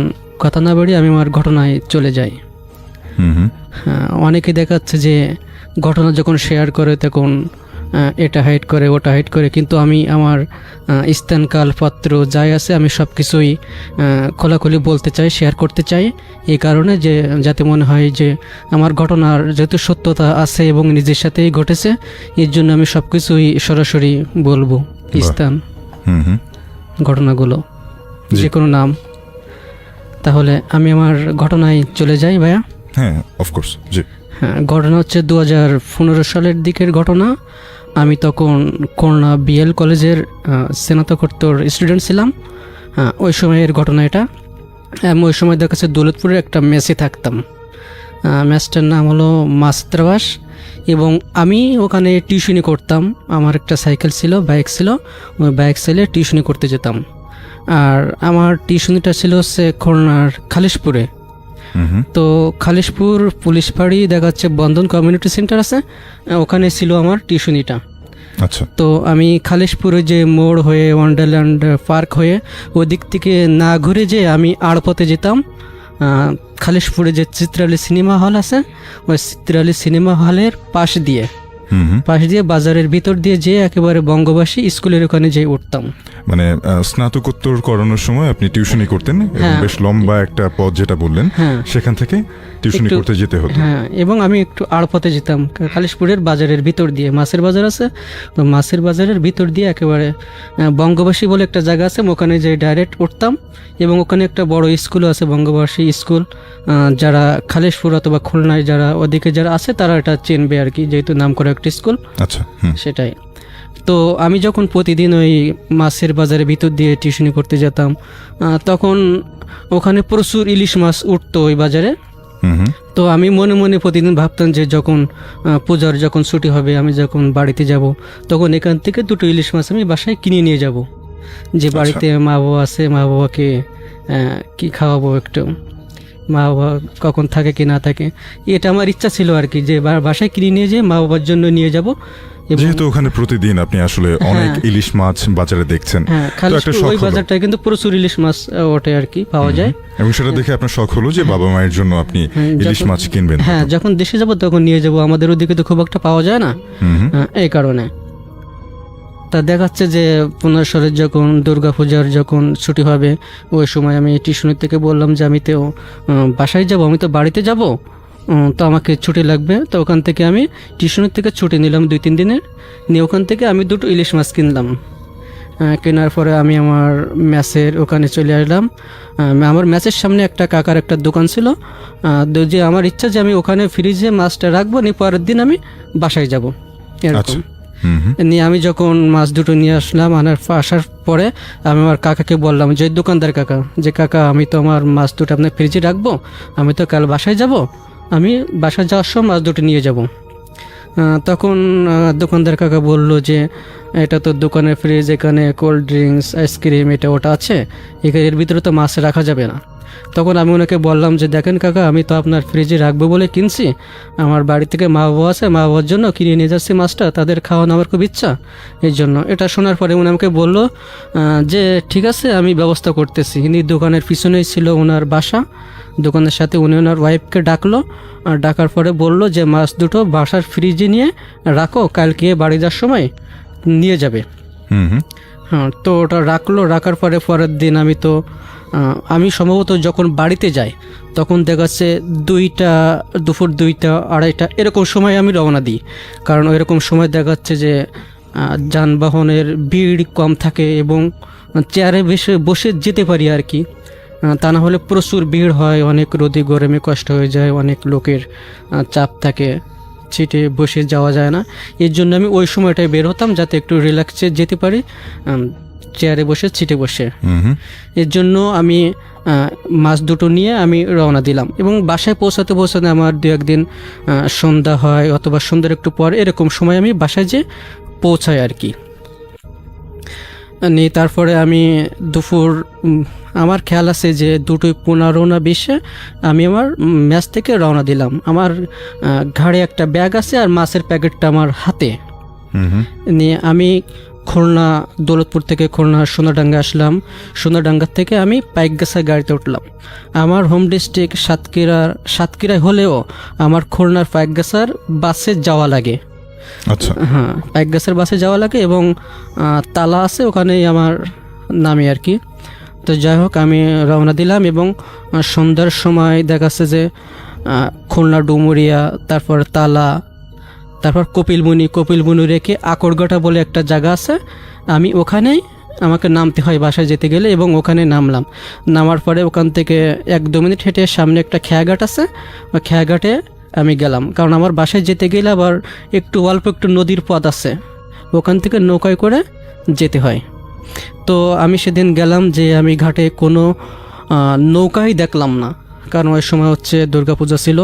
Speaker 3: কথা না বাড়ি আমি আমার ঘটনায় চলে যাই। অনেকে দেখাচ্ছে যে ঘটনা যখন শেয়ার করে তখন এটা হাইড করে, ওটা হাইড করে, কিন্তু আমি আমার স্থানকাল পাত্র যাই আছে আমি সব কিছুই খোলাখুলি বলতে চাই, শেয়ার করতে চাই। এই কারণে যে যাতে মনে হয় যে আমার ঘটনার যেহেতু সত্যতা আছে এবং নিজের সাথেই ঘটেছে, এর জন্য আমি সব কিছুই সরাসরি বলবো। স্থান, ঘটনাগুলো, যে কোনো নাম। তাহলে আমি আমার ঘটনায় চলে যাই ভাইয়া।
Speaker 4: হ্যাঁ, অফকোর্স। জি,
Speaker 3: হ্যাঁ, ঘটনা হচ্ছে 2015 সালের দিকের ঘটনা। আমি তখন করোনা বিএল কলেজের স্নাতকোত্তর স্টুডেন্ট ছিলাম। ওই সময়ের ঘটনা এটা। ওই সময় দেখা যাচ্ছে দৌলতপুরের একটা মেসে থাকতাম। মেসটার নাম হলো মাস্ত্রাবাস, এবং আমি ওখানে টিউশনি করতাম। আমার একটা সাইকেল ছিল, বাইক ছিল, ওই বাইক চালিয়ে টিউশনি করতে যেতাম। আর আমার টিউশনিটা ছিল হচ্ছে খুলনার খালিশপুরে। তো খালিশপুর পুলিশ ফাঁড়ি দেখা যাচ্ছে বন্ধন কমিউনিটি সেন্টার আছে, ওখানে ছিল আমার টিউশনিটা।
Speaker 4: আচ্ছা।
Speaker 3: তো আমি খালিশপুরে যে মোড় হয়ে ওয়ান্ডারল্যান্ড পার্ক হয়ে ওই দিক থেকে না ঘুরে যে আমি আড়পথে যেতাম। খালিশপুরে যে চিত্রালী সিনেমা হল আছে, ওই চিত্রালী সিনেমা হলের পাশ দিয়ে বাজারের ভিতর দিয়ে যে একেবারে বঙ্গবাসী স্কুলের ওখানে যেয়ে উঠতাম।
Speaker 4: মানে স্নাতকোত্তর করানোর সময় আপনি টিউশনি করতেন, বেশ লম্বা একটা পথ যেটা বললেন, সেখান থেকে টিউশনি করতে যেতে হতো।
Speaker 3: হ্যাঁ, এবং আমি একটু আড়পথে যেতাম খালিশপুরের বাজারের ভিতর দিয়ে। মাছের বাজার আছে, তো মাছের বাজারের ভিতর দিয়ে একেবারে বঙ্গবাসী বলে একটা জায়গা আছে, ওখানে যে ডাইরেক্ট উঠতাম। এবং ওখানে একটা বড় স্কুল আছে, বঙ্গবাসী স্কুল। যারা খালিশপুর অথবা খুলনায় যারা ওদিকে যারা আছে তারা এটা চিনবে আর কি, যেহেতু নাম করা একটা স্কুল।
Speaker 4: আচ্ছা,
Speaker 3: সেটাই। তো আমি যখন প্রতিদিন ওই মাছের বাজারের ভিতর দিয়ে টিউশনি করতে যেতাম, তখন ওখানে প্রচুর ইলিশ মাছ উঠতো ওই বাজারে। তো আমি মনে মনে প্রতিদিন ভাবতাম যে যখন পূজার যখন ছুটি হবে, আমি যখন বাড়িতে যাব, তখন এখান থেকে 2টো ইলিশ মাছ আমি বাসায় কিনে নিয়ে যাব। যে বাড়িতে মা বাবা আছে, মা বাবাকে কি খাওয়াবো, একটু মা বাবা কখন থাকে কি না থাকে, এটা আমার ইচ্ছা ছিল আর কি, যে বাসায় কিনে নিয়ে যেয়ে মা বাবার জন্য নিয়ে যাব এবং
Speaker 4: যেহেতু ওখানে প্রতিদিন আপনি আসলে অনেক ইলিশ মাছ বাজারে দেখছেন,
Speaker 3: হ্যাঁ, খালি
Speaker 4: তো একটা
Speaker 3: শুধু
Speaker 4: শখ
Speaker 3: ওই
Speaker 4: হলো।
Speaker 3: বাজারটায় কিন্তু প্রচুর ইলিশ মাছ ওঠে আর কি, পাওয়া যায়।
Speaker 4: এবং সেটা দেখে আপনার শখ হলো যে বাবা মায়ের জন্য আপনি
Speaker 3: হ্যাঁ,
Speaker 4: ইলিশ
Speaker 3: যখন-
Speaker 4: মাছ কিনবেন।
Speaker 3: হ্যাঁ, যখন দেশে যাব তখন নিয়ে যাব, আমাদের ওদিকে তো খুব একটা পাওয়া যায় না,
Speaker 4: হুম হুম।
Speaker 3: এই কারণে। তা দেখাচ্ছে যে 15 সালের যখন দুর্গাপূজার যখন ছুটি হবে, ওই সময় আমি টিউশনের থেকে বললাম যে আমি তো বাসায় যাব, আমি তো বাড়িতে যাব, তো আমাকে ছুটি লাগবে। তো ওখান থেকে আমি টিউশনের থেকে ছুটি নিলাম 2-3 দিনের, নিয়ে ওখান থেকে আমি 2টো ইলিশ মাছ কিনলাম। কেনার পরে আমি আমার ম্যাচের ওখানে চলে আসলাম। আমার ম্যাচের সামনে একটা কাকার একটা দোকান ছিল, যে আমার ইচ্ছা যে আমি ওখানে ফ্রিজে মাছটা রাখবো, নিয়ে পরের দিন আমি বাসায় যাব, এরকম।
Speaker 4: আচ্ছা। হুম হুম।
Speaker 3: নিয়ে আমি যখন মাছ দুটো নিয়ে আসলাম, আসার পরে আমি আমার কাকাকে বললাম, যে দোকানদার কাকা, যে কাকা আমি তো আমার মাছ দুটো আপনার ফ্রিজে রাখবো, আমি তো কাল বাসায় যাব, আমি বাসায় যাওয়ার সময় মাছ দুটো নিয়ে যাব। তখন দোকানদার কাকা বলল যে এটা তো দোকানের ফ্রিজ, এখানে কোল্ড ড্রিঙ্কস, আইসক্রিম, এটা ওটা আছে, এর ভিতরে তো মাছ রাখা যাবে না। তখন আমি ওনাকে বললাম যে দেখেন কাকা, আমি তো আপনার ফ্রিজে রাখবো বলে কিনছি, আমার বাড়ি থেকে মা বাবা আছে, মা বাবার জন্য কিনে নিয়ে যাচ্ছি মাছটা, তাদের খাওয়ানো আমার খুব ইচ্ছা, এই জন্য। এটা শোনার পরে উনি আমাকে বললো যে ঠিক আছে, আমি ব্যবস্থা করতেছি। ইনি দোকানের পিছনেই ছিল ওনার বাসা, দোকানের সাথে উনি ওনার ওয়াইফকে ডাকলো, আর ডাকার পরে বলল যে মাছ দুটো বাসার ফ্রিজে নিয়ে রাখো, কালকে বাড়ি যাওয়ার সময় নিয়ে যাবে।
Speaker 4: হুম হুম।
Speaker 3: হ্যাঁ, তো ওটা রাখলো। রাখার পরে পরের দিন আমি সম্ভবত যখন বাড়িতে যাই তখন দেখাচ্ছে দুপুর 2টা 2:30 এরকম সময় আমি রওনা দিই, কারণ ওইরকম সময় দেখাচ্ছে যে যানবাহনের ভিড় কম থাকে এবং চেয়ারে বসে যেতে পারি আর কি। তা না হলে প্রচুর ভিড় হয়, অনেক রোদে গরমে কষ্ট হয়ে যায়, অনেক লোকের চাপ থাকে, সিটে বসে যাওয়া যায় না। এর জন্য আমি ওই সময়টায় বের হতাম, যাতে একটু রিল্যাক্সে যেতে পারি, চেয়ারে বসে সিটে বসে।
Speaker 4: হুম হুম।
Speaker 3: এর জন্য আমি মাছ দুটো নিয়ে আমি রওনা দিলাম, এবং বাসায় পৌঁছাতে আমার 2-1 দিন সন্ধ্যা হয়, অথবা সন্ধ্যার একটু পর এরকম সময় আমি বাসায় যে পৌঁছাই আর কি। নিয়ে তারপরে আমি দুপুর আমার খেয়াল আছে যে 2:15 না 20 আমি আমার ম্যাচ থেকে রওনা দিলাম। আমার ঘাড়ে একটা ব্যাগ আছে আর মাছের প্যাকেটটা আমার হাতে
Speaker 4: হুম হুম।
Speaker 3: নিয়ে আমি খুলনা, দৌলতপুর থেকে খুলনা সোনাডাঙ্গা আসলাম। সোনাডাঙ্গা থেকে আমি পাইকগাছা গাড়িতে উঠলাম। আমার হোম ডিস্ট্রিক্ট সাতক্ষীরায় হলেও আমার খুলনার পাইকগাছার বাসে যাওয়া লাগে।
Speaker 4: আচ্ছা।
Speaker 3: হ্যাঁ, পাইকগাছার বাসে যাওয়া লাগে, এবং তালা আছে, ওখানেই আমার নামি আর কি। তো যাই হোক, আমি রওনা দিলাম, এবং সন্ধ্যার সময় দেখাচ্ছে যে খুলনা ডুমুরিয়া, তারপর তালা, তারপর কপিলমুনি রেখে আকরগাটা বলে একটা জায়গা আছে, আমি ওখানেই আমাকে নামতে হয় বাসায় যেতে গেলে, এবং ওখানে নামলাম। নামার পরে ওখান থেকে 1-2 মিনিট হেঁটে সামনে একটা খেয়াঘাট আছে, ওই খেয়াঘাটে আমি গেলাম, কারণ আমার বাসায় যেতে গেলে আবার অল্প একটু নদীর পথ আছে, ওখান থেকে নৌকায় করে যেতে হয়। তো আমি সেদিন গেলাম, যে আমি ঘাটে কোনো নৌকাই দেখলাম না, কারণ ওই সময় দুর্গাপূজা ছিল।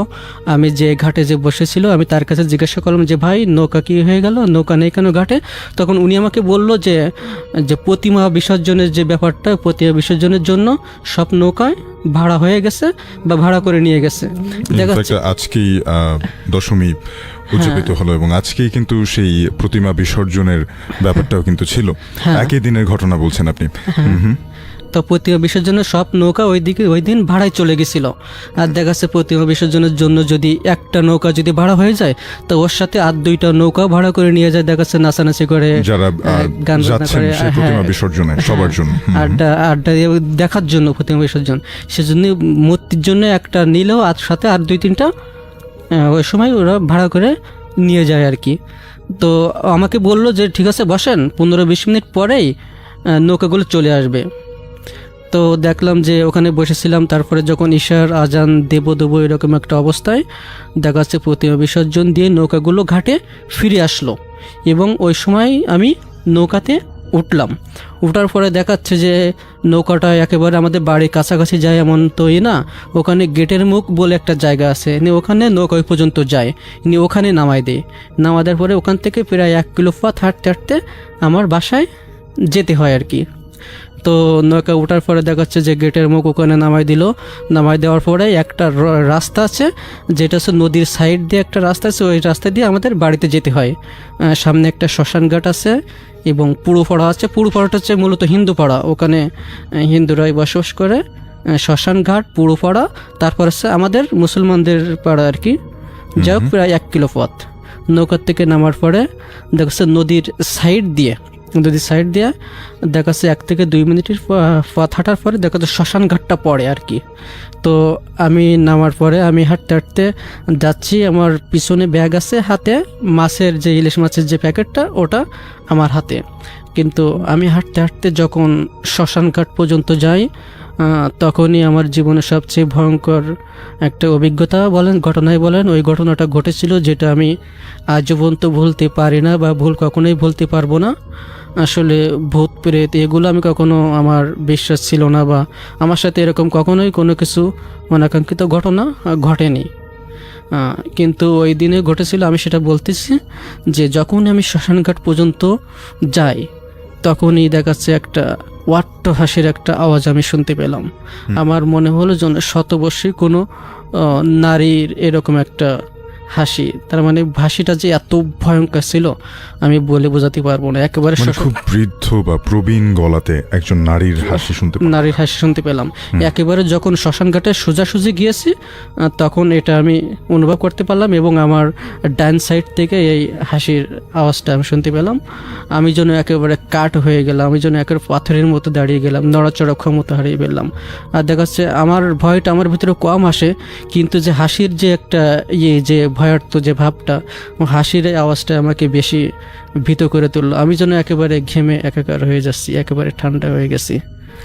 Speaker 3: আমি যে ঘাটে যে বসেছিল, আমি তার কাছে জিজ্ঞাসা করলাম যে ভাই, নৌকা কি হয়ে গেল, নৌকা নেই কেন ঘাটে? তখন উনি আমাকে বলল যে প্রতিমা বিসর্জনের যে ব্যাপারটা, প্রতিমা বিসর্জনের জন্য সব নৌকায় ভাড়া হয়ে গেছে বা ভাড়া করে নিয়ে গেছে। দেখা যাচ্ছে
Speaker 4: আজকেই দশমী উদযাপিত হলো, এবং আজকেই কিন্তু সেই প্রতিমা বিসর্জনের ব্যাপারটাও কিন্তু ছিল। একই দিনের ঘটনা বলছেন আপনি। হুম হুম।
Speaker 3: তো প্রতিমা বিসর্জনের সব নৌকা ওই দিন ভাড়ায় চলে গেছিল। আর দেখা যাচ্ছে প্রতিমা বিসর্জনের জন্য যদি একটা নৌকা যদি ভাড়া হয়ে যায়, তো ওর সাথে আর 2টা নৌকা ভাড়া করে নিয়ে যায়, দেখা যাচ্ছে নাচানাচি করে,
Speaker 4: যারা
Speaker 3: গান বাজনা
Speaker 4: যাচ্ছেন
Speaker 3: করে,
Speaker 4: সেই প্রতিমা বিসর্জনে সবার জন্য,
Speaker 3: আড্ডা দেখার জন্য প্রতিমা বিসর্জন। সেজন্য মূর্তির জন্য একটা নিলেও আর সাথে আর 2-3টা ওই সময় ওরা ভাড়া করে নিয়ে যায় আর কি। তো আমাকে বললো যে ঠিক আছে বসেন, 15-20 মিনিট পরেই নৌকাগুলো চলে আসবে। তো দেখলাম যে ওখানে বসেছিলাম। তারপরে যখন ঈশার আজান দেব এরকম একটা অবস্থায় দেখা যাচ্ছে প্রতিমা বিসর্জন দিয়ে নৌকাগুলো ঘাটে ফিরে আসলো, এবং ওই সময় আমি নৌকাতে উঠলাম। ওঠার পরে দেখাচ্ছে যে নৌকাটা একেবারে আমাদের বাড়ির কাছাকাছি যায় এমন তো না, ওখানে গেটের মুখ বলে একটা জায়গা আছে, ওখানে নৌকা ওই পর্যন্ত যায়, ওখানে নামাই দেয়। নামা দেওয়ার পরে ওখান থেকে প্রায় 1 কিলো পথ হাঁটতে হাঁটতে আমার বাসায় যেতে হয় আর কি। তো নৌকা ওঠার পরে দেখা যাচ্ছে যে গেটের মুখ ওখানে নামাই দিল। নামাই দেওয়ার পরে একটা রাস্তা আছে, যেটা হচ্ছে নদীর সাইড দিয়ে একটা রাস্তা আছে, ওই রাস্তা দিয়ে আমাদের বাড়িতে যেতে হয়। সামনে একটা শ্মশান ঘাট আছে এবং পুরোপাড়া আছে। পুরোপাড়াটা হচ্ছে মূলত হিন্দু পাড়া, ওখানে হিন্দুরাই বসবাস করে। শ্মশান ঘাট, পুরোপাড়া, তারপর হচ্ছে আমাদের মুসলমানদের পাড়া আর কি। যাই হোক, প্রায় 1 কিলো পথ। নৌকার থেকে নামার পরে দেখা যাচ্ছে নদীর সাইড দিয়ে দেখা যাচ্ছে 1 থেকে 2 মিনিটের পথ হাঁটার পরে দেখা যাচ্ছে শ্মশান ঘাটটা পড়ে আর কি। তো আমি নামার পরে আমি হাঁটতে হাঁটতে যাচ্ছি, আমার পিছনে ব্যাগ আছে, হাতে মাছের যে ইলিশ মাছের যে প্যাকেটটা ওটা আমার হাতে। কিন্তু আমি হাঁটতে হাঁটতে যখন শ্মশান ঘাট পর্যন্ত যাই, তখনই আমার জীবনের সবচেয়ে ভয়ঙ্কর একটা অভিজ্ঞতা বলেন, ঘটনাই বলেন, ওই ঘটনাটা ঘটেছিল, যেটা আমি আজ পর্যন্ত ভুলতে পারি না বা কখনোই ভুলতে পারবো না। আসলে ভূত প্রেত এগুলো আমি কখনো, আমার বিশ্বাস ছিল না বা আমার সাথে এরকম কখনোই কোনো কিছু অনাকাঙ্ক্ষিত ঘটনা ঘটেনি। কিন্তু ওই দিনে ঘটেছিল, আমি সেটা বলতেছি যে যখন আমি শ্মশানঘাট পর্যন্ত যাই, তখনই দেখাচ্ছে একটা ওয়াট্ট হাসির একটা আওয়াজ আমি শুনতে পেলাম। আমার মনে হলো যেন শতবর্ষী কোনো নারীর এরকম একটা হাসি। তার মানে হাসিটা যে এত ভয়ঙ্কর ছিল আমি বলে বোঝাতে পারবো না। একেবারে
Speaker 4: খুব বৃদ্ধ বা প্রবীণ গলাতে একজন নারীর হাসি শুনতে
Speaker 3: পেলাম। একেবারে যখন শ্মশান ঘাটে সোজাসুজি গিয়েছি, তখন এটা আমি অনুভব করতে পারলাম এবং আমার ডান সাইড থেকে এই হাসির আওয়াজটা আমি শুনতে পেলাম। আমি যেন একেবারে কাঠ হয়ে গেলাম, আমি যেন একেবারে পাথরের মতো দাঁড়িয়ে গেলাম, নড়াচড়া ক্ষমতা হারিয়ে ফেললাম। আর দেখা যাচ্ছে আমার ভয়টা আমার ভিতরে কম আসে, কিন্তু যে হাসির যে একটা যে ভয়ার্থ যে ভাবটা, হাসির আওয়াজটা আমাকে বেশি ভীত করে তুললো। আমি যেন একেবারে ঘেমে একাকার হয়ে যাচ্ছি, একেবারে ঠান্ডা হয়ে গেছি।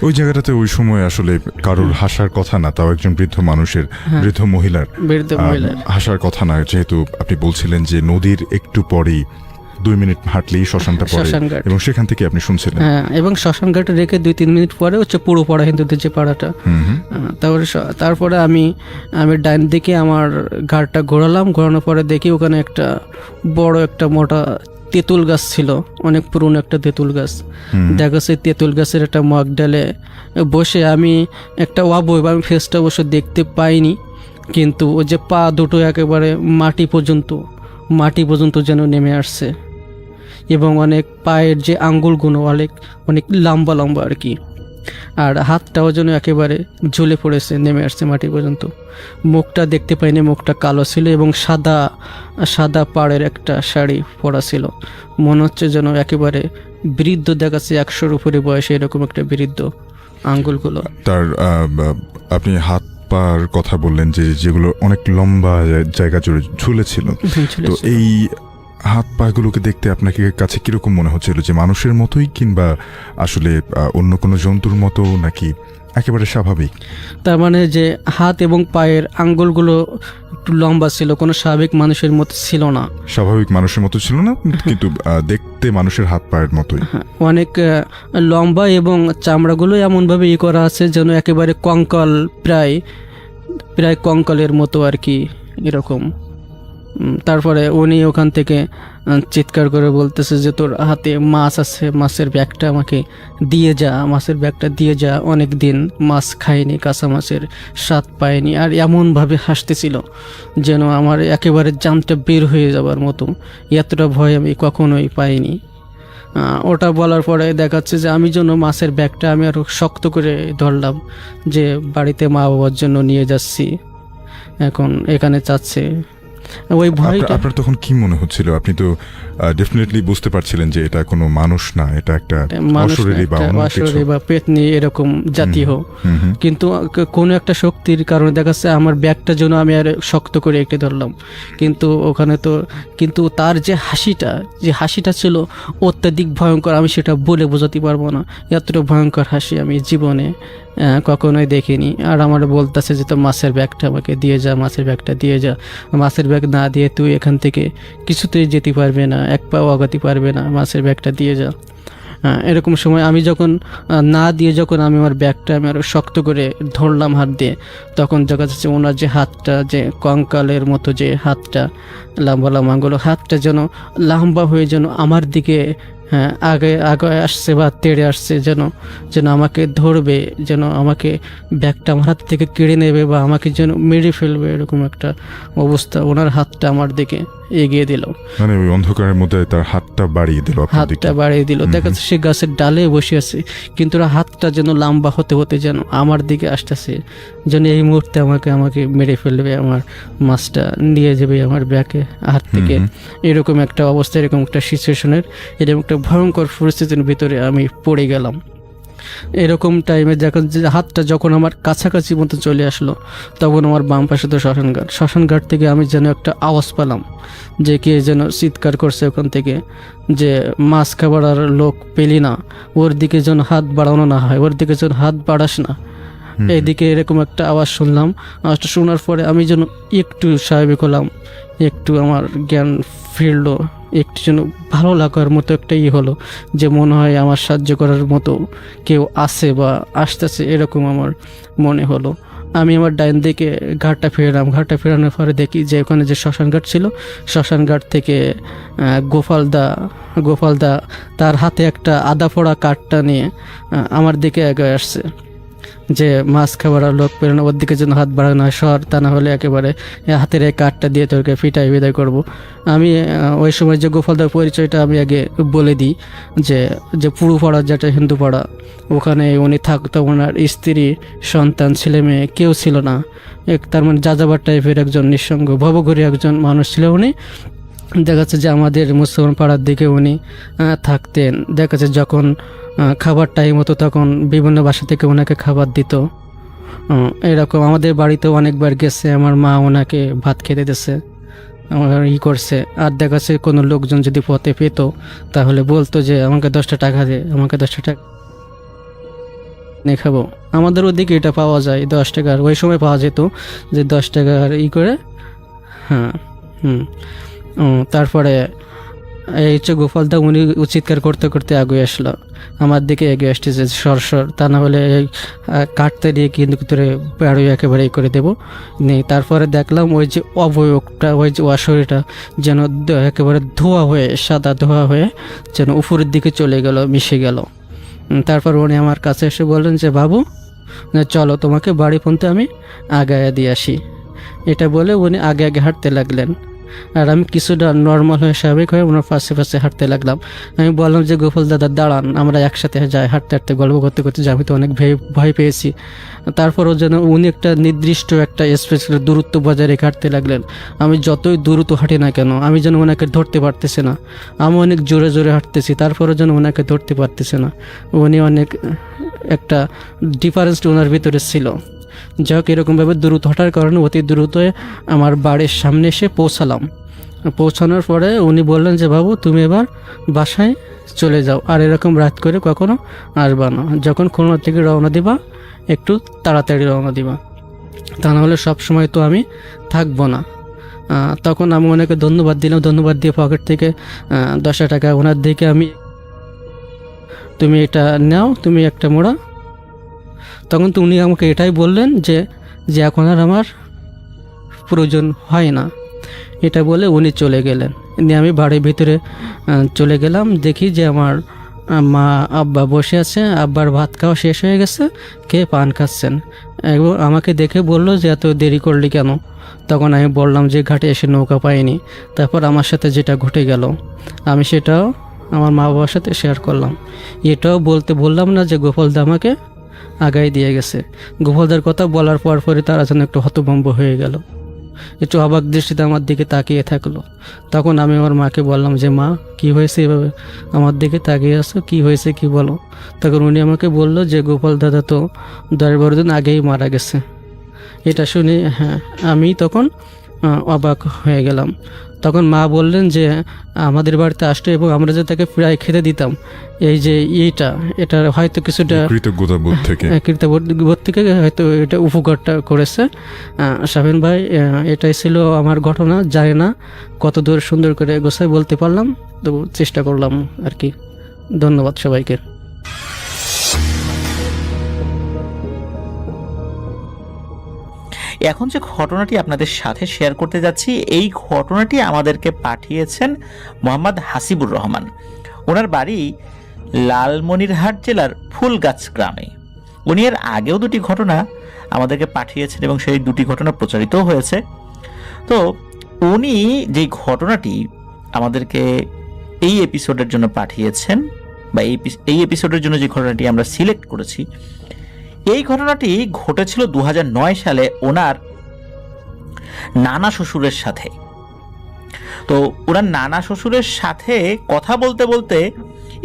Speaker 4: ওই জায়গাটাতে ওই সময় আসলে কারোর হাসার কথা না, তাও একজন বৃদ্ধ মানুষের, বৃদ্ধ মহিলার হাসার কথা না, যেহেতু আপনি বলছিলেন যে নদীর একটু পরেই 2 মিনিট হাঁটলেই শ্মশানটা পড়ে এবং সেখান থেকে আপনি শুনছিলেন।
Speaker 3: হ্যাঁ, এবং শ্মশান ঘাটে রেখে 2-3 মিনিট পরে হচ্ছে পুরো পাড়া, হিন্দুদের যে পাড়াটা। তারপরে আমি ডাইন দিকে আমার ঘাটটা ঘোরানোর পরে দেখি ওখানে একটা বড় একটা মোটা তেঁতুল গাছ ছিল, অনেক পুরনো একটা তেঁতুল গাছ। দেখা যাচ্ছে তেঁতুল গাছের একটা মগ ডালে বসে আমি একটা অবয়ব, আমি ফেসটা অবশ্য দেখতে পাইনি, কিন্তু ও যে পা দুটো একেবারে মাটি পর্যন্ত যেন নেমে আসছে এবং অনেক পায়ের যে আঙ্গুলগুলো অনেক লম্বা আর কি। আর হাতটাও যেন একেবারে ঝুলে পড়েছে, নেমে আসছে মাটি পর্যন্ত। মুখটা দেখতে পাইনি, মুখটা কালো ছিল এবং সাদা পাড়ের একটা শাড়ি পরা ছিল। মনে হচ্ছে যেন একেবারে বৃদ্ধ, দেখাচ্ছে 100-র উপরে বয়সে, এরকম একটা বৃদ্ধ আঙ্গুলগুলো।
Speaker 4: তার আপনি হাত পার কথা বললেন যেগুলো অনেক লম্বা জায়গা জুড়ে ঝুলেছিল, তো এই হাত পাগুলোকে দেখতে আপনাকে কাছে কিরকম মনে হচ্ছিল? যে মানুষের মতোই, কিংবা আসলে অন্য কোনো জন্তুর মতো, নাকি একেবারে স্বাভাবিক?
Speaker 3: তার মানে যে হাত এবং পায়ের আঙ্গুলগুলো একটু লম্বা ছিল, কোনো স্বাভাবিক মানুষের মতো ছিল না।
Speaker 4: স্বাভাবিক মানুষের মতো ছিল না, কিন্তু দেখতে মানুষের হাত পায়ের মতোই,
Speaker 3: অনেক লম্বা এবং চামড়াগুলো এমনভাবে করা আছে যেন একেবারে কঙ্কাল, প্রায় কঙ্কালের মতো আর কি, এরকম। তারপরে উনি ওখান থেকে চিৎকার করে বলতেছে যে তোর হাতে মাছ আছে, মাছের ব্যাগটা আমাকে দিয়ে যা, অনেক দিন মাছ খাইনি, কাঁচা মাছের স্বাদ পাইনি। আর এমনভাবে হাসতেছিল যেন আমার একেবারে জানটা বের হয়ে যাবার মতো। এতটা ভয় আমি কখনোই পাইনি। ওটা বলার পরে দেখাচ্ছে যে আমি যেন মাছের ব্যাগটা আমি আরও শক্ত করে ধরলাম, যে বাড়িতে মা বাবার জন্য নিয়ে যাচ্ছি, এখন এখানে চাচ্ছে। ওই ভয়টা
Speaker 4: আপনার তখন কি মনে হচ্ছিল? আপনি তো ডেফিনেটলি বুঝতে পারছিলেন যে এটা কোনো মানুষ না, এটা একটা অশরীরী বা
Speaker 3: পেতনি এরকম জাতীয়, কিন্তু কোনো একটা শক্তির কারণে দেখাচ্ছে আমার ব্যাগটা যেন আমি আর শক্ত করে একটু ধরলাম। কিন্তু ওখানে তো, কিন্তু তার যে হাসিটা ছিল অত্যাধিক ভয়ঙ্কর, আমি সেটা বলে বোঝাতে পারবো না। এতটা ভয়ঙ্কর হাসি আমি জীবনে কখনোই দেখিনি। আর আমার বলতেছে যে তো মাছের ব্যাগটা আমাকে দিয়ে যা, মাছের ব্যাগ না দিয়ে তুই এখান থেকে কিছুতেই যেতে পারবে না, এক পাও আগাতে পারবে না, মাছের ব্যাগটা দিয়ে যা। এরকম সময় আমি যখন আমি আমার ব্যাগটা আমি আরও শক্ত করে ধরলাম হাত দিয়ে, তখন দেখা যাচ্ছে ওনার যে হাতটা, যে কঙ্কালের মতো যে হাতটা, লম্বা আঙ্গুল, হাতটা যেন লম্বা হয়ে যেন আমার দিকে হ্যাঁ আগে আগে আসছে বা তেড়ে আসছে, যেন যেন আমাকে ধরবে, যেন আমাকে ব্যাগটা আমার হাত থেকে কেড়ে নেবে বা আমাকে যেন মেরে ফেলবে, এরকম একটা অবস্থা। ওনার হাতটা আমার দিকে এগিয়ে দিল,
Speaker 4: মানে ওই অন্ধকারের মধ্যে তার হাতটা বাড়িয়ে দিল আপনার দিকে।
Speaker 3: হাতটা বাড়িয়ে দিল। দেখা যাচ্ছে সে গাছের ডালে বসে আছে, কিন্তু ওর হাতটা যেন লম্বা হতে হতে যেন আমার দিকে আসতেছে, যেন এই মুহূর্তে আমাকে আমাকে মেরে ফেলবে, আমার মাছটা নিয়ে যাবে আমার ব্যাগে হাত থেকে। এরকম একটা অবস্থা, এরকম একটা সিচুয়েশনের, এরকম একটা ভয়ঙ্কর পরিস্থিতির ভিতরে আমি পড়ে গেলাম। এরকম টাইমে যখন যে হাতটা যখন আমার কাছাকাছি মতো চলে আসলো, তখন আমার বাম পাশে তো শ্মশানঘাট। শ্মশানঘাট থেকে আমি যেন একটা আওয়াজ পেলাম যে কে যেন চিৎকার করছে ওখান থেকে, যে মাছ খাবার আর লোক পেলি না, ওর দিকে যেন হাত বাড়ানো না হয়, ওর দিকে যেন হাত বাড়াস না। এইদিকে এরকম একটা আওয়াজ শুনলাম। আওয়াজটা শোনার পরে আমি যেন একটু স্বাভাবিক হলাম, একটু আমার জ্ঞান ফিরলো, একটু যেন ভালো লাগার মতো একটা হলো, যে মনে হয় আমার সাহায্য করার মতো কেউ আছে বা আসতেছে, এরকম আমার মনে হলো। আমি আমার ডাইন দিকে ঘাটটা ফেরালাম। ঘাটটা ফেরানোর পরে দেখি যে ওখানে যে শ্মশানঘাট ছিল, শ্মশানঘাট থেকে গোপালদা তার হাতে একটা আদা পোড়া কাঠটা নিয়ে আমার দিকে এগিয়ে আসছে, যে মাছ খাবার আর লোক পেরোনো, ওর দিকে যেন হাত বাড়ানো হয় সর, তা না হলে একেবারে হাতের এই কাঠটা দিয়ে তোকে ফিটাই বিদায় করব। আমি ওই সময় যে গোপালদার পরিচয়টা আমি আগে বলে দিই, যে পুরু পাড়া, যেটা হিন্দু পাড়া, ওখানে উনি থাকতো। ওনার স্ত্রী, সন্তান, ছেলে মেয়ে কেউ ছিল না। তার মানে যাযাবার টাইপের একজন নিঃসঙ্গ ভবঘুরে একজন মানুষ ছিল উনি। দেখা যাচ্ছে যে আমাদের মুসলমান পাড়ার দিকে উনি থাকতেন। দেখা যাচ্ছে যখন খাবার টাইম হতো তখন বিভিন্ন বাসা থেকে ওনাকে খাবার দিত। এরকম আমাদের বাড়িতেও অনেকবার গেছে, আমার মা ওনাকে ভাত খেতে দিয়েছে, আমার করছে। আর দেখা যাচ্ছে কোনো লোকজন যদি পথে পেত তাহলে বলতো যে আমাকে 10টা টাকা দে, আমাকে 10টা টাকা নিয়ে খাবো। আমাদের ওদিকে এটা পাওয়া যায় 10 টাকার, ওই সময় পাওয়া যেত যে 10 টাকার করে। হ্যাঁ তারপরে এই হচ্ছে গোপালদা, উনি চিৎকার করতে করতে এগিয়ে আসলো, আমার দিকে এগিয়ে আসতেছে সরসর, তা না হলে এই কাটতে দিয়ে কিন্তু তোরে পেড়ো একেবারে করে দেবো নেই। তারপরে দেখলাম ওই যে অবয়বটা, ওই যে শরীরটা যেন একেবারে ধোয়া হয়ে, সাদা ধোয়া হয়ে যেন উপরের দিকে চলে গেল, মিশে গেল। তারপর উনি আমার কাছে এসে বললেন যে বাবু চলো তোমাকে বাড়ি পর্যন্ত আমি আগায় দিয়ে আসি। এটা বলে উনি আগে আগে হাঁটতে লাগলেন, আর আমি কিছুটা নর্মাল হয়ে স্বাভাবিক হয়ে ওনার পাশে পাশে হাঁটতে লাগলাম। আমি বললাম যে গোপাল দাদা দাঁড়ান, আমরা একসাথে যাই, হাঁটতে হাঁটতে গল্প করতে করতে, যে আমি তো অনেক ভয় পেয়েছি। তারপরও যেন উনি একটা নির্দিষ্ট একটা স্পেসিফিক দূরত্ব বজায় রেখে হাঁটতে লাগলেন। আমি যতই দূরত্ব হাঁটি না কেন, আমি যেন ওনাকে ধরতে পারতেছি না। আমি অনেক জোরে জোরে হাঁটতেছি, তারপরও যেন ওনাকে ধরতে পারতেছে না। উনি অনেক একটা ডিফারেন্স ওনার ভিতরে ছিল। যাই হোক, এরকমভাবে দ্রুত হাঁটার কারণে অতি দ্রুত আমার বাড়ির সামনে এসে পৌঁছালাম। পৌঁছানোর পরে উনি বললেন যে বাবু তুমি এবার বাসায় চলে যাও, আর এরকম রাত করে কখনো আসবা না। যখন খুলনা থেকে রওনা দিবা একটু তাড়াতাড়ি রওনা দিবা, তা না হলে সবসময় তো আমি থাকবো না। তখন আমি ওনাকে ধন্যবাদ দিলাম। ধন্যবাদ দিয়ে পকেট থেকে 10 টাকা ওনার দিকে আমি, তুমি এটা নাও, তুমি একটা মোড়া। তখন তো উনি আমাকে এটাই বললেন যে এখন আর আমার প্রয়োজন হয় না। এটা বলে উনি চলে গেলেন। নিয়ে আমি বাড়ির ভিতরে চলে গেলাম, দেখি যে আমার মা আব্বা বসে আছে, আব্বার ভাত খাওয়া শেষ হয়ে গেছে, খেয়ে পান খাচ্ছেন, এবং আমাকে দেখে বললো যে এত দেরি করলি কেন। তখন আমি বললাম যে ঘাটে এসে নৌকা পাইনি। তারপর আমার সাথে যেটা ঘটে গেল আমি সেটাও আমার মা বাবার সাথে শেয়ার করলাম। এটাও বললাম না যে গোপালদা আমাকে আগাই দিয়ে গেছে। গোপালদার কথা বলার পরে তারা যেন একটু হতভম্ব হয়ে গেল, একটু অবাক দৃষ্টিতে আমার দিকে তাকিয়ে থাকলো। তখন আমি আমার মাকে বললাম যে মা কি হয়েছে, এভাবে আমার দিকে তাকিয়ে আসো, কি হয়েছে কি বলো। তখন উনি আমাকে বললো যে গোপাল দাদা তো 10-12 দিন আগেই মারা গেছে। এটা শুনে আমি তখন অবাক হয়ে গেলাম। তখন মা বললেন যে আমাদের বাড়িতে আসতো এবং আমরা যে তাকে প্রায় খেতে দিতাম, এই যে এটা হয়তো কিছুটা
Speaker 4: কৃতজ্ঞতাবোধ
Speaker 3: থেকে হয়তো এটা উপকারটা করেছে। শাবিন ভাই, এটাই ছিল আমার ঘটনা। জানি না কত দূর সুন্দর করে গোছায় বলতে পারলাম, তো চেষ্টা করলাম আর কি। ধন্যবাদ সবাইকে।
Speaker 2: এখন যে ঘটনাটি আপনাদের সাথে শেয়ার করতে যাচ্ছি, এই ঘটনাটি আমাদেরকে পাঠিয়েছেন মোহাম্মদ হাসিবুর রহমান। ওনার বাড়ি লালমনিরহাট জেলার ফুলগাছ গ্রামে। উনি এর আগেও দুটি ঘটনা আমাদেরকে পাঠিয়েছেন এবং সেই দুটি ঘটনা প্রচারিতও হয়েছে। তো উনি যেই ঘটনাটি আমাদেরকে এই এপিসোডের জন্য পাঠিয়েছেন, বা এই এপিসোডের জন্য যে ঘটনাটি আমরা সিলেক্ট করেছি, এই ঘটনাটি ঘটেছিল 2009 সালে ওনার নানা শ্বশুরের সাথে। তো ওনার নানা শ্বশুরের সাথে কথা বলতে বলতে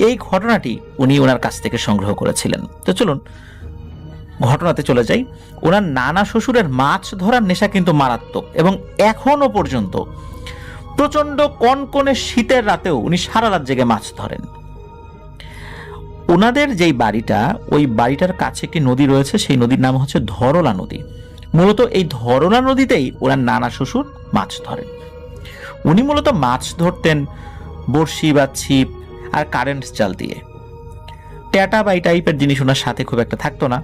Speaker 2: এই ঘটনাটি উনি ওনার কাছ থেকে সংগ্রহ করেছিলেন। তো চলুন ঘটনাতে চলে যাই। ওনার নানা শ্বশুরের মাছ ধরার নেশা কিন্তু মারাত্মক, এবং এখনো পর্যন্ত প্রচন্ড কনকনে শীতের রাতেও উনি সারা রাত জেগে মাছ ধরেন। ওনাদের যেই বাড়িটা, ওই বাড়িটার কাছে একটি নদী রয়েছে, সেই নদীর নাম হচ্ছে ধরলা নদী। মূলত এই ধরলা নদীতেই ওনার নানা শ্বশুর মাছ ধরেন। উনি মূলত মাছ ধরতেন বড়শি বা ছিপ আর কারেন্ট জাল দিয়ে। ট্যাটা বা এই টাইপের জিনিস ওনার সাথে খুব একটা থাকতো না।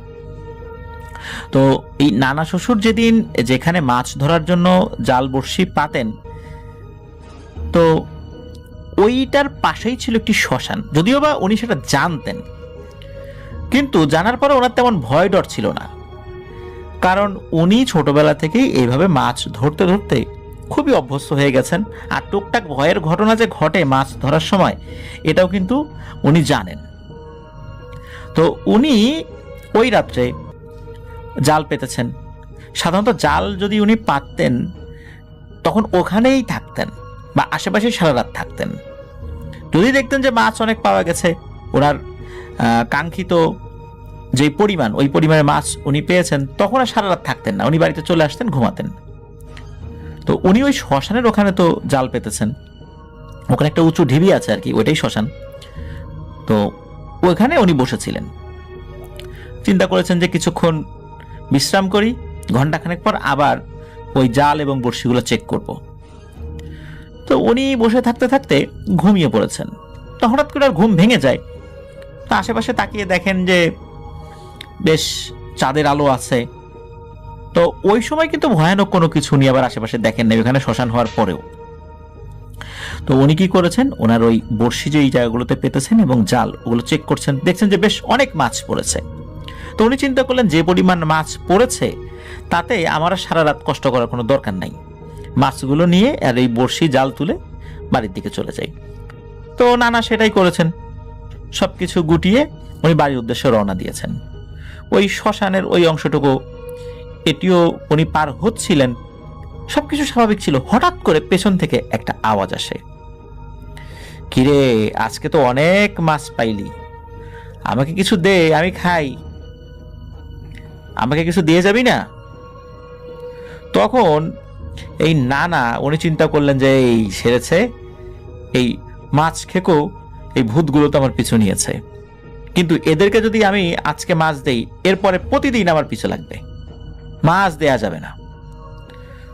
Speaker 2: তো এই নানা শ্বশুর যেদিন যেখানে মাছ ধরার জন্য জাল বড়শি পাতেন, তো ওইটার পাশেই ছিল একটি শ্মশান। যদিও বা উনি সেটা জানতেন, কিন্তু জানার পরে ওনার তেমন ভয় ডর ছিল না, কারণ উনি ছোটবেলা থেকেই এইভাবে মাছ ধরতে ধরতে খুবই অভ্যস্ত হয়ে গেছেন। আর টুকটাক ভয়ের ঘটনা যে ঘটে মাছ ধরার সময়, এটাও কিন্তু উনি জানেন। তো উনি ওই রাত্রে জাল পেতেছেন। সাধারণত জাল যদি উনি পাততেন তখন ওখানেই থাকতেন বা আশেপাশে সারা রাত থাকতেন। যদি দেখতেন যে মাছ অনেক পাওয়া গেছে, ওনার কাঙ্ক্ষিত যে পরিমাণ, ওই পরিমাণে মাছ উনি পেয়েছেন, তখন আর সারা রাত থাকতেন না, উনি বাড়িতে চলে আসতেন, ঘুমাতেন। তো উনি ওই শ্মশানের ওখানে তো জাল পেতেছেন, ওখানে একটা উঁচু ঢিবি আছে আর কি, ওইটাই শ্মশান। তো ওখানে উনি বসেছিলেন, চিন্তা করেছেন যে কিছুক্ষণ বিশ্রাম করি, ঘন্টাখানেক পর আবার ওই জাল এবং বড়শিগুলো চেক করব। তো উনি বসে থাকতে থাকতে ঘুমিয়ে পড়েছেন। তো হঠাৎ করে আর ঘুম ভেঙে যায়। তো আশেপাশে তাকিয়ে দেখেন যে বেশ চাঁদের আলো আছে। তো ওই সময় কিন্তু ভয়ানক কোনো কিছু উনি আবার আশেপাশে দেখেন না, ওখানে শ্মশান হওয়ার পরেও। তো উনি কি করেছেন, ওনার ওই বড়শি যে এই জায়গাগুলোতে পেতেছেন এবং জাল, ওগুলো চেক করছেন, দেখছেন যে বেশ অনেক মাছ পড়েছে। তো উনি চিন্তা করলেন যে পরিমাণ মাছ পড়েছে তাতে আমার আর সারা রাত কষ্ট করার কোনো দরকার নাই, মাছগুলো নিয়ে আর এই বড়শি জাল তুলে বাড়ির দিকে চলে যাই। তো নানা সেটাই করেছেন, সবকিছু গুটিয়ে উনি বাড়ির উদ্দেশ্যে রওনা দিয়েছেন। ওই শ্মশানের ওই অংশটুকু এটিও উনি পার হচ্ছিলেন, সবকিছু স্বাভাবিক ছিল। হঠাৎ করে পেছন থেকে একটা আওয়াজ আসে, কিরে আজকে তো অনেক মাছ পাইলি, আমাকে কিছু দে, আমি খাই, আমাকে কিছু দিয়ে যাবি না? তখন এই নানা উনি চিন্তা করলেন যে এই সেরেছে, এই মাছ খেকো এই ভূতগুলো তো আমার পিছু নিয়েছে, কিন্তু এদেরকে যদি আমি আজকে মাছ দেই, এরপরে প্রতিদিন আমার পিছু লাগবে, মাছ দেয়া যাবে না।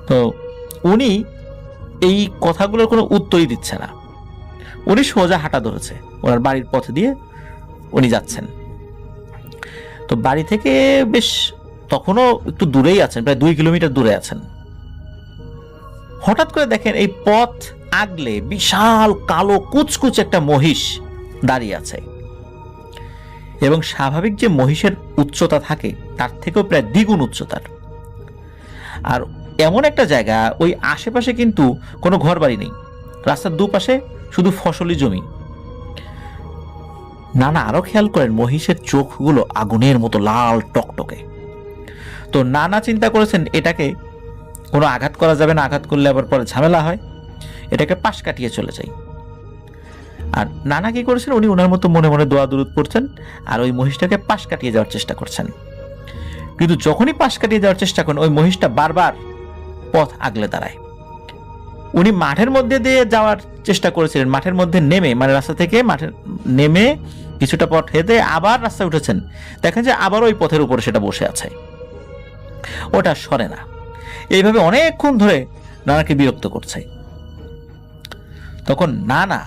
Speaker 2: তো উনি এই কথাগুলোর কোনো উত্তরই দিচ্ছে না, উনি সোজা হাঁটা ধরেছে, ওনার বাড়ির পথ দিয়ে উনি যাচ্ছেন। তো বাড়ি থেকে বেশ তখনও একটু দূরেই আছেন, প্রায় 2 কিলোমিটার দূরে আছেন। হঠাৎ করে দেখেন এই পথ আগলে বিশাল কালো কুচকুচ একটা মহিষ দাঁড়িয়ে আছে, এবং স্বাভাবিক যে মহিষের উচ্চতা থাকে তার থেকেও প্রায় দ্বিগুণ উচ্চতার। আর এমন একটা জায়গা, ওই আশেপাশে কিন্তু কোনো ঘর বাড়ি নেই, রাস্তার দুপাশে শুধু ফসলি জমি। নানা আরো খেয়াল করেন মহিষের চোখগুলো আগুনের মতো লাল টকটকে। তো নানা চিন্তা করেছেন এটাকে কোনো আঘাত করা যাবে না, আঘাত করলে আবার পরে ঝামেলা হয়, এটাকে পাশ কাটিয়ে চলে যাই। আর নানা কি করেছেন, উনি ওনার মতো মনে মনে দোয়া দুরুদ পড়ছেন আর ওই মহিষটাকে পাশ কাটিয়ে যাওয়ার চেষ্টা করছেন। কিন্তু যখনই পাশ কাটিয়ে যাওয়ার চেষ্টা করেন, ওই মহিষটা বারবার পথ আগলে দাঁড়ায়। উনি মাঠের মধ্যে দিয়ে যাওয়ার চেষ্টা করেছিলেন, মাঠের মধ্যে নেমে, মানে রাস্তা থেকে মাঠে নেমে কিছুটা পথ হেঁটে আবার রাস্তায় উঠেছেন, দেখেন যে আবার ওই পথের উপরে সেটা বসে আছে, ওটা সরে না। এইভাবে অনেকক্ষণ ধরে নানাকে বিরক্ত করছে। তখন নানা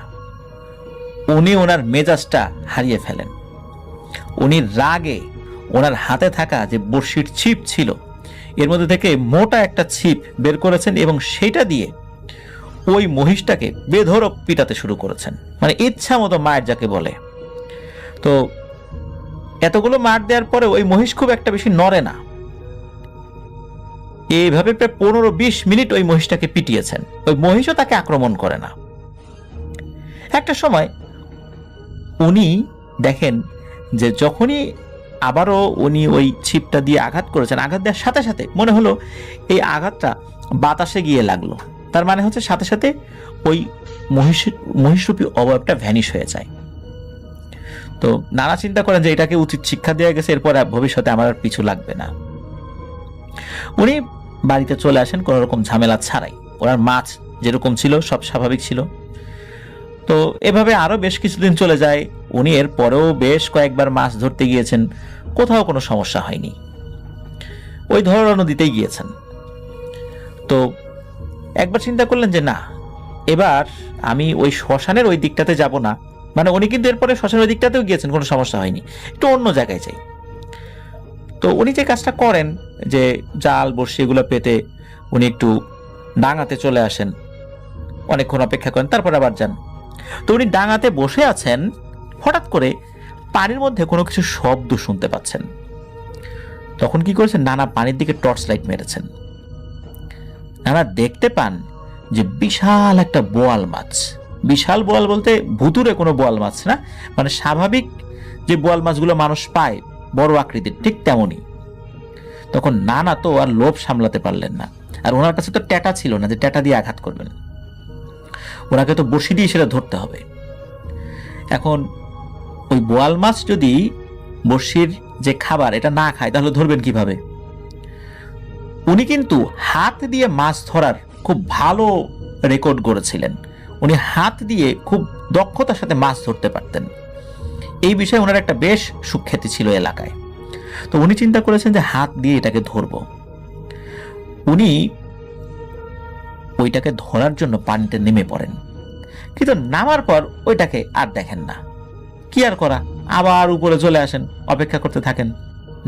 Speaker 2: উনি ওনার মেজাজটা হারিয়ে ফেলেন। উনি রাগে ওনার হাতে থাকা যে বড়শির ছিপ ছিল, এর মধ্যে থেকে মোটা একটা ছিপ বের করেছেন এবং সেটা দিয়ে ওই মহিষটাকে বেধড়ক পিটাতে শুরু করেছেন, মানে ইচ্ছা মতো মায়ের যাকে বলে। তো এতগুলো মার দেওয়ার পরে ওই মহিষ খুব একটা বেশি নড়ে না। এইভাবে প্রায় 15-20 মিনিট ওই মহিষটাকে পিটিয়েছেন, ওই মহিষও তাকে আক্রমণ করে না। একটা সময় উনি দেখেন যে যখনই আবারও উনি ওই ছিপটা দিয়ে আঘাত করেছেন, আঘাত দেওয়ার সাথে সাথে মনে হলো এই আঘাতটা বাতাসে গিয়ে লাগলো, তার মানে হচ্ছে সাথে সাথে ওই মহিষরূপী অবয়বটা ভ্যানিশ হয়ে যায়। তো নানা চিন্তা করেন যে এটাকে উচিত শিক্ষা দেওয়া গেছে, এরপর ভবিষ্যতে আমার আর পিছু লাগবে না। উনি বাড়িতে চলে আসেন কোনো রকম ঝামেলা ছাড়াই। ওনার মাছ যেরকম ছিল সব স্বাভাবিক ছিল। তো এভাবে আরো বেশ কিছুদিন চলে যায়। উনি এর পরেও বেশ কয়েকবার মাছ ধরতে গিয়েছেন, কোথাও কোনো সমস্যা হয়নি। ওই ধরলা নদীতেই গিয়েছেন। তো একবার চিন্তা করলেন যে না, এবার আমি ওই শ্মশানের ওই দিকটাতে যাব না, মানে উনি কিন্তু এরপরে শ্মশানের ওই দিকটাতেও গিয়েছেন, কোনো সমস্যা হয়নি, একটু অন্য জায়গায় যাই। তো উনি যে কাজটা করেন যে জাল বড়শি এগুলো পেতে উনি একটু ডাঙাতে চলে আসেন, অনেকক্ষণ অপেক্ষা করেন, তারপর আবার যান। তো উনি ডাঙাতে বসে আছেন, হঠাৎ করে পানির মধ্যে কোনো কিছু শব্দ শুনতে পাচ্ছেন। তখন কি করেছেন, নানা পানির দিকে টর্চ লাইট মেরেছেন। নানা দেখতে পান যে বিশাল একটা বোয়াল মাছ, বিশাল বোয়াল বলতে ভুতুরে কোনো বোয়াল মাছ না, মানে স্বাভাবিক যে বোয়াল মাছগুলো মানুষ পায় বড় আকৃতির, ঠিক তেমনই। তখন নানা তো আর লোভ সামলাতে পারলেন না, আর ওনার কাছে তো ট্যাটা ছিল না যে ট্যাটা দিয়ে আঘাত করবেন, ওনাকে তো বড়শি দিয়ে সেটা ধরতে হবে। এখন ওই বোয়াল মাছ যদি বড়শির যে খাবার এটা না খায় তাহলে ধরবেন কিভাবে? উনি কিন্তু হাত দিয়ে মাছ ধরার খুব ভালো রেকর্ড গড়েছিলেন, উনি হাত দিয়ে খুব দক্ষতার সাথে মাছ ধরতে পারতেন। এই বিষয়ে ওনার একটা বেশ সুখ্যাতি ছিল এলাকায়। তো উনি চিন্তা করেছেন যে হাত দিয়ে এটাকে ধরব। উনি ওইটাকে ধরার জন্য পানিতে নেমে পড়েন, কিন্তু নামার পর ওইটাকে আর দেখেন না। কি আর করা, আবার উপরে চলে আসেন, অপেক্ষা করতে থাকেন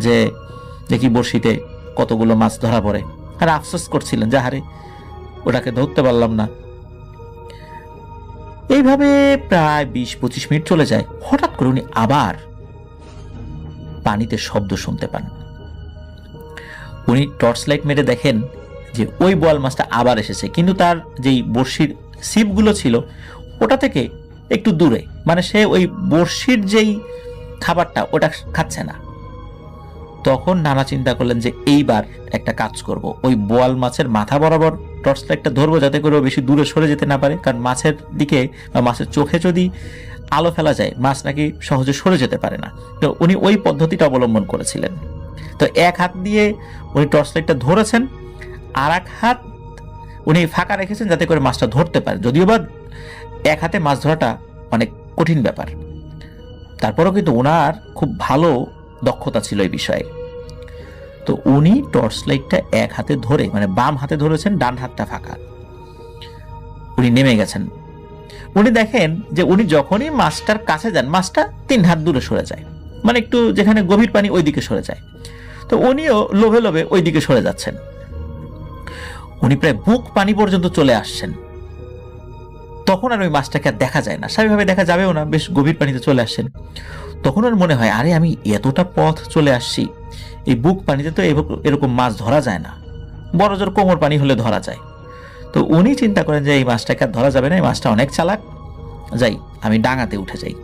Speaker 2: যে দেখি বড়শিতে কতগুলো মাছ ধরা পড়ে। আর আফসোস করছিলেন যে হারে ওটাকে ধরতে পারলাম না। এইভাবে প্রায় 20-25 মিনিট চলে যায়। হঠাৎ করে উনি আবার পানিতে শব্দ শুনতে পান। উনি টর্চ লাইট মেরে দেখেন যে ওই বোয়াল মাছটা আবার এসেছে, কিন্তু তার যেই বড়শির ছিপগুলো ছিল ওটা থেকে একটু দূরে, মানে সে ওই বড়শির যেই খাবারটা ওটা খাচ্ছে না। তখন নানা চিন্তা করলেন যে এইবার একটা কাজ করব, ওই বোয়াল মাছের মাথা বরাবর টর্চ লাইটটা ধরবো যাতে করে বেশি দূরে সরে যেতে না পারে, কারণ মাছের দিকে বা মাছের চোখে যদি আলো ফেলা যায় মাছ নাকি সহজে সরে যেতে পারে না। তো উনি ওই পদ্ধতিটা অবলম্বন করেছিলেন। তো এক হাত দিয়ে উনি টর্চ লাইটটা ধরেছেন, আর এক হাত উনি ফাঁকা রেখেছেন যাতে করে মাছটা ধরতে পারে, যদিও বা এক হাতে মাছ ধরাটা অনেক কঠিন ব্যাপার। তারপরেও কিন্তু ওনার খুব ভালো দক্ষতা ছিল এই বিষয়ে। তো উনি টর্চ লাইটটা এক হাতে ধরে, মানে বাম হাতে ধরেছেন, ডান হাতটা ফাঁকা, উনি নেমে গেছেন। উনি দেখেন যে উনি যখনই মাছটার কাছে যান মাছটা 3 হাত দূরে সরে যায়, মানে একটু যেখানে গভীর পানি ওই দিকে সরে যায়। তো উনিও লোভে লোভে ওই দিকে সরে যাচ্ছেন। উনি প্রায় বুক পানি পর্যন্ত চলে আসছেন। তখন আর ওই মাছটাকে আর দেখা যায় না, স্বাভাবিকভাবে দেখা যাবেও না, বেশ গভীর পানিতে চলে আসছেন। তখন ওর মনে হয় আরে আমি এতটা পথ চলে আসছি, এই বুক পানিতে তো এরকম মাছ ধরা যায় না, বড় জোর কোমর পানি হলে ধরা যায়। তো উনি চিন্তা করেন যে এই মাছটাকে আর ধরা যাবে না, এই মাছটা অনেক চালাক, যাই আমি ডাঙাতে উঠে যাই।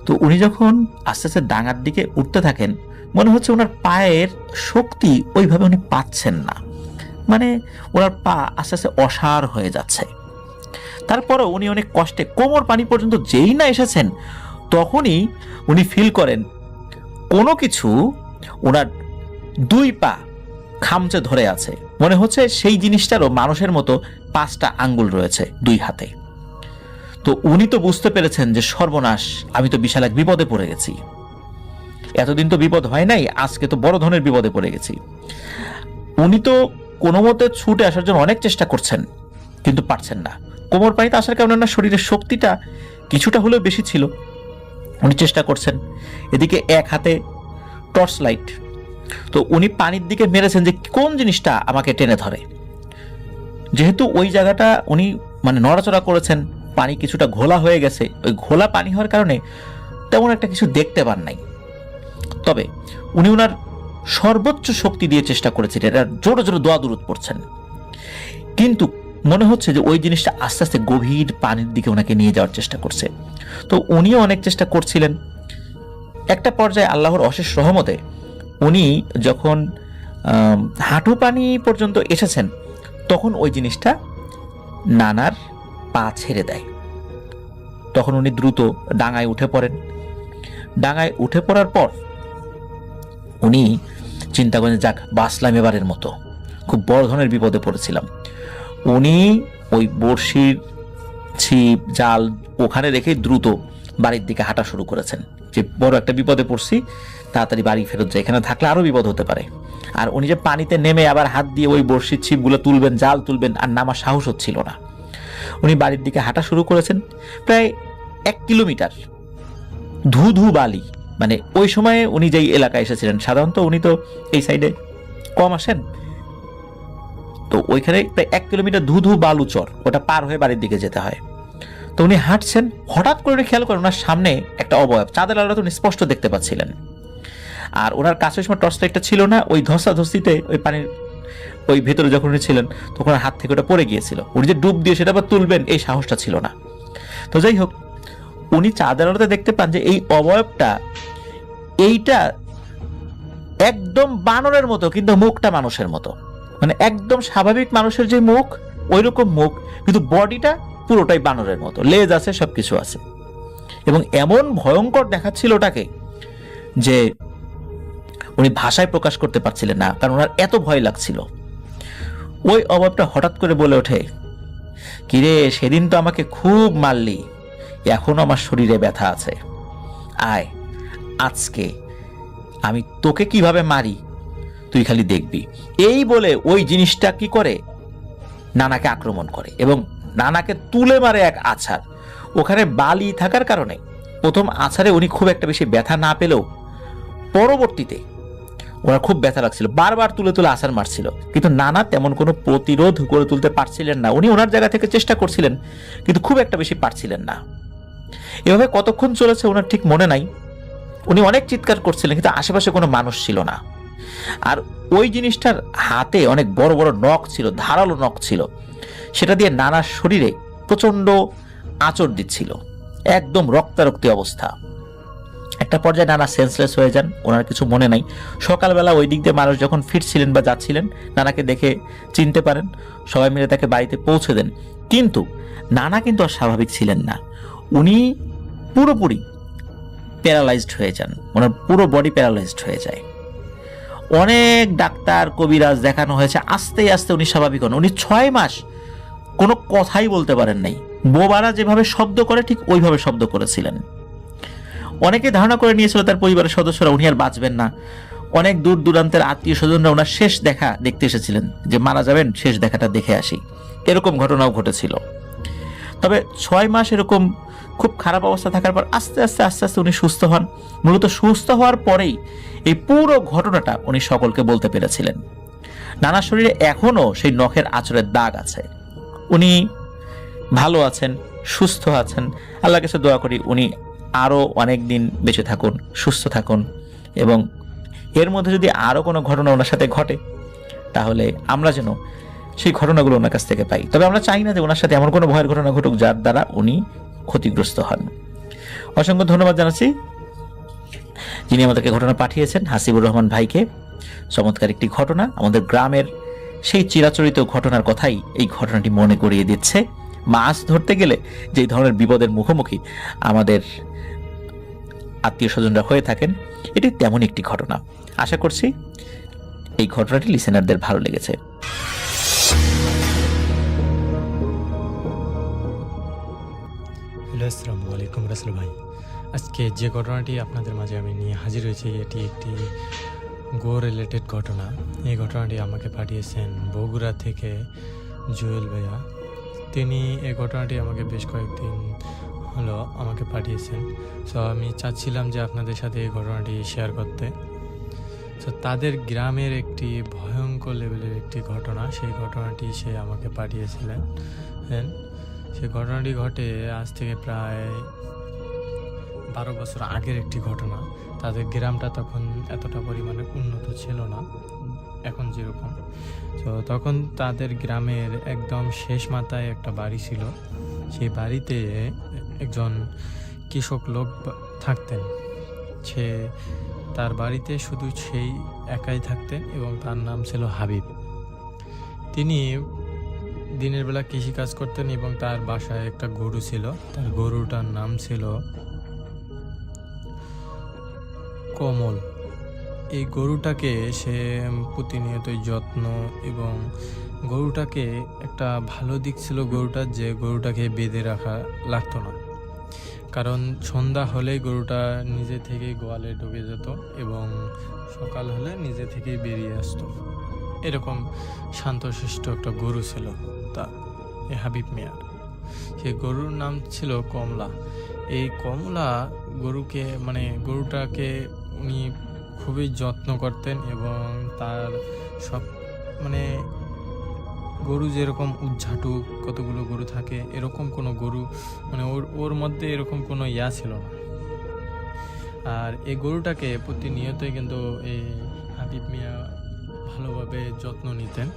Speaker 2: তো উনি যখন আস্তে আস্তে ডাঙার দিকে উঠতে থাকেন, মনে হচ্ছে ওনার পায়ের শক্তি ওইভাবে উনি পাচ্ছেন না, মানে ওনার পা আস্তে আস্তে অসাড় হয়ে যাচ্ছে। তারপরে উনি অনেক কষ্টে কোমর পানি পর্যন্ত যেই না এসেছেন তখনই উনি ফিল করেন কোনো কিছু ওনার 2 পা খামচে ধরে আছে, মনে হচ্ছে সেই জিনিসটারও মানুষের মতো 5টা আঙ্গুল রয়েছে 2 হাতে। তো উনি তো বুঝতে পেরেছেন যে সর্বনাশ, আমি তো বিশাল এক বিপদে পড়ে গেছি, এতদিন তো বিপদ হয় নাই, আজকে তো বড় ধরনের বিপদে পড়ে গেছি। উনি তো কোনো মতে ছুটে আসার জন্য অনেক চেষ্টা করছেন কিন্তু পারছেন না, কোমর পানিতে আসার কারণে না শরীরের শক্তিটা কিছুটা হলেও বেশি ছিল। উনি চেষ্টা করছেন, এদিকে এক হাতে টর্চ লাইট। তো উনি পানির দিকে মেরেছেন যে কোন জিনিসটা আমাকে টেনে ধরে। যেহেতু ওই জায়গাটা উনি মানে নড়াচড়া করেছেন, পানি কিছুটা ঘোলা হয়ে গেছে। ওই ঘোলা পানি হওয়ার কারণে তেমন একটা কিছু দেখতে পান নাই। তবে উনি ওনার সর্বোচ্চ শক্তি দিয়ে চেষ্টা করেছিলেন, এটা জোরে জোরে দোয়া দুরূদ পড়ছেন, কিন্তু মনে হচ্ছে যে ওই জিনিসটা আস্তে আস্তে গভীর পানির দিকে ওনাকে নিয়ে যাওয়ার চেষ্টা করছে। তো উনিও অনেক চেষ্টা করছিলেন। একটা পর্যায়ে আল্লাহর অশেষ রহমতে উনি যখন হাঁটু পানি পর্যন্ত এসেছেন, তখন ওই জিনিসটা নানার পা ছেড়ে দেয়। তখন উনি দ্রুত ডাঙায় উঠে পড়েন। ডাঙায় উঠে পড়ার পর উনি চিন্তা করেন, যাক বাঁচলাম এবারের মতো, খুব বড় ধরনের বিপদে পড়েছিলাম। উনি ওই বড়শির ছিপ জাল ওখানে রেখে দ্রুত বাড়ির দিকে হাঁটা শুরু করেছেন, যে বড় একটা বিপদে পড়ছি, তাড়াতাড়ি বাড়ি ফেরত যায়, এখানে থাকলে আরো বিপদ হতে পারে। আর উনি যে পানিতে নেমে আবার হাত দিয়ে ওই বড়শির ছিপগুলো তুলবেন, জাল তুলবেন, আর নামার সাহস হচ্ছিল না। উনি বাড়ির দিকে হাঁটা শুরু করেছেন, প্রায় 1 কিলোমিটার ধু ধু বালি। মানে ওই সময়ে উনি যেই এলাকায় এসেছিলেন, সাধারণত উনি তো এই সাইডে কম আসেন, তো ওইখানে প্রায় 1 কিলোমিটার ধু ধু বালু চর, ওটা পার হয়ে বাড়ির দিকে যেতে হয়। তো উনি হাঁটছেন, হঠাৎ করে খেয়াল করেন ওনার সামনে একটা অবয়ব, চাঁদের আলোতে উনি স্পষ্ট দেখতে পাচ্ছিলেন। আর ওনার কাছে ওই সময় টর্চ লাইটটা ছিল না, ওই ধস্তাধস্তিতে ওই পানির ওই ভেতরে যখন উনি ছিলেন তখন হাত থেকে ওটা পড়ে গিয়েছিল। উনি যে ডুব দিয়ে সেটা আবার তুলবেন এই সাহসটা ছিল না। তো যাই হোক, উনি চাঁদের আলোতে দেখতে পান যে এই অবয়বটা, এইটা একদম বানরের মতো, কিন্তু মুখটা মানুষের মতো, মানে একদম স্বাভাবিক মানুষের যে মুখ ওই রকম মুখ, কিন্তু বডিটা পুরোটাই বানরের মতো, লেজ আছে, সবকিছু আছে। এবং এমন ভয়ঙ্কর দেখাচ্ছিল ওটাকে যে উনি ভাষায় প্রকাশ করতে পারছিলেন না, কারণ ওনার এত ভয় লাগছিল। ওই অভাবটা হঠাৎ করে বলে ওঠে, কিরে সেদিন তো আমাকে খুব মারলি, এখনো আমার শরীরে ব্যথা আছে, আয় আজকে আমি তোকে কিভাবে মারি তুই খালি দেখবি। এই বলে ওই জিনিসটা কি করে, নানাকে আক্রমণ করে এবং নানাকে তুলে মারে এক আছাড়। ওখানে বালি থাকার কারণে প্রথম আছাড়ে উনি খুব একটা বেশি ব্যথা না পেলেও পরবর্তীতে ওনার খুব ব্যথা লাগছিল, বারবার তুলে তুলে আছাড় মারছিল, কিন্তু নানা তেমন কোনো প্রতিরোধ করে তুলতে পারছিলেন না। উনি ওনার জায়গা থেকে চেষ্টা করছিলেন, কিন্তু খুব একটা বেশি পারছিলেন না। এভাবে কতক্ষণ চলেছে ওনার ঠিক মনে নাই। উনি অনেক চিৎকার করছিলেন, কিন্তু আশেপাশে কোনো মানুষ ছিল না। আর ওই জিনিসটার হাতে অনেক বড় বড় নখ ছিল, ধারালো নখ ছিল, সেটা দিয়ে নানার শরীরে প্রচন্ড আঁচড় দিচ্ছিল, একদম রক্তারক্তি অবস্থা। একটা পর্যায়ে নানা সেন্সলেস হয়ে যান, ওনার কিছু মনে নাই। সকালবেলা ওই দিক দিয়ে মানুষ যখন ফিরছিলেন বা যাচ্ছিলেন, নানাকে দেখে চিনতে পারেন, সবাই মিলে তাকে বাড়িতে পৌঁছে দেন। কিন্তু নানা কিন্তু আর স্বাভাবিক ছিলেন না, উনি পুরোপুরি প্যারালাইজড হয়ে যান, ওনার পুরো বডি প্যারালাইজড হয়ে যায়। অনেক ডাক্তার কবিরাজ দেখানো হয়েছে, আস্তে আস্তে উনি স্বাভাবিক হন। উনি 6 মাস কোনো কথাই বলতে পারেন নাই, বোবারা যেভাবে শব্দ করে ঠিক ওইভাবে শব্দ করেছিলেন। অনেকে ধারণা করে নিয়েছিল তার পরিবারের সদস্যরা উনি আর বাঁচবেন না। অনেক দূর দূরান্তের আত্মীয় স্বজনরা ওনার শেষ দেখা দেখতে এসেছিলেন, যে মারা যাবেন, শেষ দেখাটা দেখে আসি, এরকম ঘটনাও ঘটেছিল। তবে 6 মাস এরকম খুব খারাপ অবস্থা থাকার পর আস্তে আস্তে আস্তে আস্তে উনি সুস্থ হন। মূলত সুস্থ হওয়ার পরেই এই পুরো ঘটনাটা উনি সকলকে বলতে পেরেছিলেন। নানার শরীরে এখনো সেই নখের আঁচড়ের দাগ আছে। উনি ভালো আছেন, সুস্থ আছেন। আল্লাহর কাছে দোয়া করি উনি আরো অনেক দিন বেঁচে থাকুন, সুস্থ থাকুন, এবং এর মধ্যে যদি আরো কোনো ঘটনা ওনার সাথে ঘটে তাহলে আমরা যেন সেই ঘটনাগুলো ওনার কাছ থেকে পাই। তবে আমরা চাই না যে ওনার সাথে এমন কোনো ভয়ের ঘটনা ঘটুক যার দ্বারা উনি ক্ষতিগ্রস্ত হন। অসংখ্য ধন্যবাদ জানাচ্ছি যিনি আমাদেরকে ঘটনা পাঠিয়েছেন, হাসিবুর রহমান ভাইকে। চমৎকার একটি ঘটনা, আমাদের গ্রামের সেই চিরাচরিত ঘটনার কথাই এই ঘটনাটি মনে করিয়ে দিচ্ছে। মাছ ধরতে গেলে যেই ধরনের বিপদের মুখোমুখি আমাদের আত্মীয় স্বজনরা হয়ে থাকেন, এটি তেমন একটি ঘটনা। আশা করছি এই ঘটনাটি লিসেনারদের ভালো লেগেছে।
Speaker 5: হ্যালো, আসসালামু আলাইকুম রাসেল ভাই। আজকে যে ঘটনাটি আপনাদের মাঝে আমি নিয়ে হাজির হয়েছি এটি একটি গো রিলেটেড ঘটনা। এই ঘটনাটি আমাকে পাঠিয়েছেন বগুড়া থেকে জুয়েল ভাইয়া। তিনি এই ঘটনাটি আমাকে বেশ কয়েকদিন হলো আমাকে পাঠিয়েছেন। সো আমি চাচ্ছিলাম যে আপনাদের সাথে এই ঘটনাটি শেয়ার করতে। সো তাদের গ্রামের একটি ভয়ঙ্কর লেভেলের একটি ঘটনা, সেই ঘটনাটি সে আমাকে পাঠিয়েছিলেন। সে ঘটনাটি ঘটে আজ থেকে প্রায় 12 বছর আগের একটি ঘটনা। তাদের গ্রামটা তখন এতটা পরিমাণে উন্নত ছিল না এখন যেরকম। তো তখন তাদের গ্রামের একদম শেষ মাথায় একটা বাড়ি ছিল। সেই বাড়িতে একজন কৃষক লোক থাকতেন। সে তার বাড়িতে শুধু সেই একাই থাকতেন এবং তার নাম ছিল হাবিব। তিনি দিনের বেলা কৃষিকাজ করতেন এবং তার বাসায় একটা গরু ছিল। তার গরুটার নাম ছিল কমল। এই গরুটাকে সে প্রতিনিয়তই যত্ন, এবং গরুটাকে একটা ভালো দিক ছিল গরুটার যে গরুটাকে বেঁধে রাখা লাগতো না, কারণ সন্ধ্যা হলেই গরুটা নিজে থেকেই গোয়ালে ঢুকে যেত এবং সকাল হলে নিজে থেকেই বেরিয়ে আসতো। এরকম শান্তশিষ্ট একটা গরু ছিল তা এই হাবিব মিয়ার। সেই গরুর নাম ছিল কমলা। এই কমলা গরুটাকে উনি খুবই যত্ন করতেন এবং তার সব গরু যেরকম উজ্ঝাটু কতগুলো গরু থাকে, এরকম কোনো গরু ওর মধ্যে এরকম কোনো ইয়া ছিল না। আর এই গরুটাকে প্রতিনিয়তই কিন্তু এই হাবিব মিয়া ভালোভাবে যত্ন নিতেন।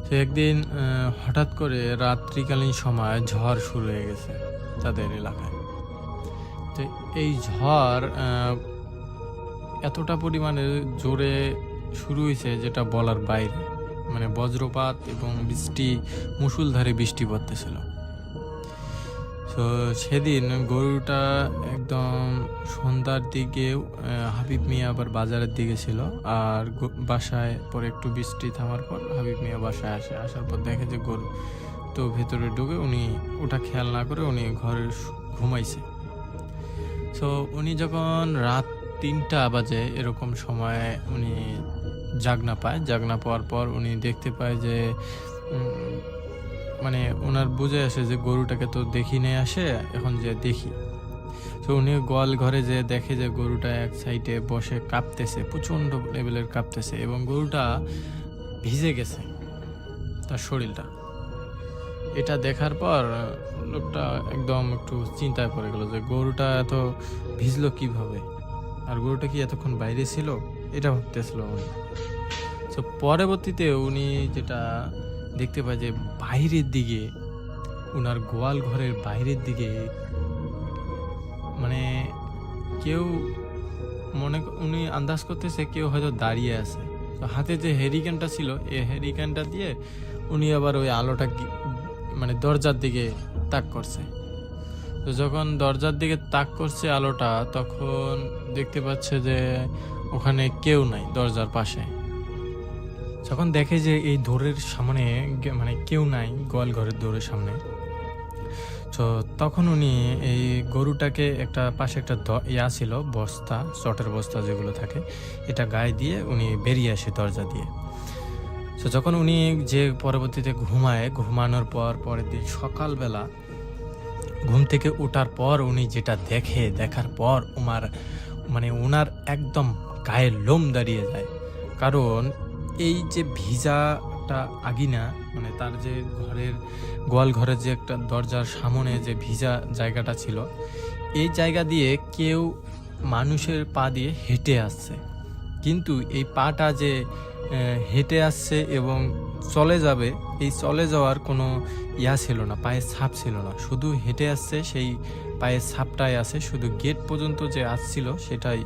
Speaker 5: তো একদিন হঠাৎ করে রাত্রিকালীন সময় ঝড় শুরু হয়ে গেছে তাদের এলাকায়। তো এই ঝড় এতটা পরিমাণে জোরে শুরু হয়েছে যেটা বলার বাইরে, বজ্রপাত এবং মুষলধারে বৃষ্টি পড়তেছিল। তো সেদিন গরুটা একদম সন্ধ্যার দিকে হাবিব মিয়া আবার বাজারের দিকে ছিল, আর বাসায় পরে একটু বৃষ্টি থামার পর হাবিব মিয়া বাসায় আসার পর দেখে যে গরু তো ভেতরে ঢুকে উনি ওটা খেয়াল না করে উনি ঘরে ঘুমাইছে। তো উনি যখন রাত 3টা বাজে এরকম সময় উনি জাগনা পাওয়ার পর উনি দেখতে পায় যে ওনার বুঝে আসে যে গরুটাকে তো দেখি নিয়ে আসে, এখন যে দেখি। তো উনি গোয়াল ঘরে যে দেখে যে গরুটা এক সাইডে বসে কাঁপতেছে, প্রচণ্ড লেভেলের কাঁপতেছে, এবং গরুটা ভিজে গেছে তার শরীরটা। এটা দেখার পর লোকটা একদম একটু চিন্তায় পড়ে গেল যে গরুটা এত ভিজলো কিভাবে, আর গরুটা কি এতক্ষণ বাইরে ছিল, এটা ভাবতেছিল উনি। তো পরবর্তীতে উনি যেটা দেখতে পায় যে বাইরের দিকে, উনার গোয়াল ঘরের বাইরের দিকে কেউ উনি আন্দাজ করতেছে কেউ হয়তো দাঁড়িয়ে আছে। তো হাতে যে হেরিকেনটা ছিল, এই হেরিকেনটা দিয়ে উনি আবার ওই আলোটা দরজার দিকে তাক করছে। তো যখন দরজার দিকে তাক করছে আলোটা, তখন দেখতে পাচ্ছে যে ওখানে কেউ নাই দরজার পাশে। যখন দেখে যে এই দৌড়ের সামনে কেউ নাই গোয়াল ঘরের দৌড়ের সামনে, তো তখন উনি এই গরুটাকে পাশে একটা ইয়া ছিল বস্তা, চটের বস্তা যেগুলো থাকে, এটা গায়ে দিয়ে উনি বেরিয়ে আসে দরজা দিয়ে। তো যখন উনি যে পরবর্তীতে ঘুমানোর পর পরের দিন সকালবেলা ঘুম থেকে ওঠার পর উনি যেটা দেখার পর ওনার একদম গায়ের লোম দাঁড়িয়ে যায়। কারণ এই যে ভিজাটা আগিনা, তার যে গোয়াল ঘরের যে একটা দরজার সামনে যে ভিজা জায়গাটা ছিল, এই জায়গা দিয়ে কেউ মানুষের পা দিয়ে হেঁটে আসছে, কিন্তু এই পাটা যে হেঁটে আসছে এবং চলে যাবে, এই চলে যাওয়ার কোনো ইয়া ছিল না, পায়ের ছাপ ছিল না, শুধু হেঁটে আসছে, সেই পায়ের ছাপটাই আছে, শুধু গেট পর্যন্ত যে আসছিল সেটাই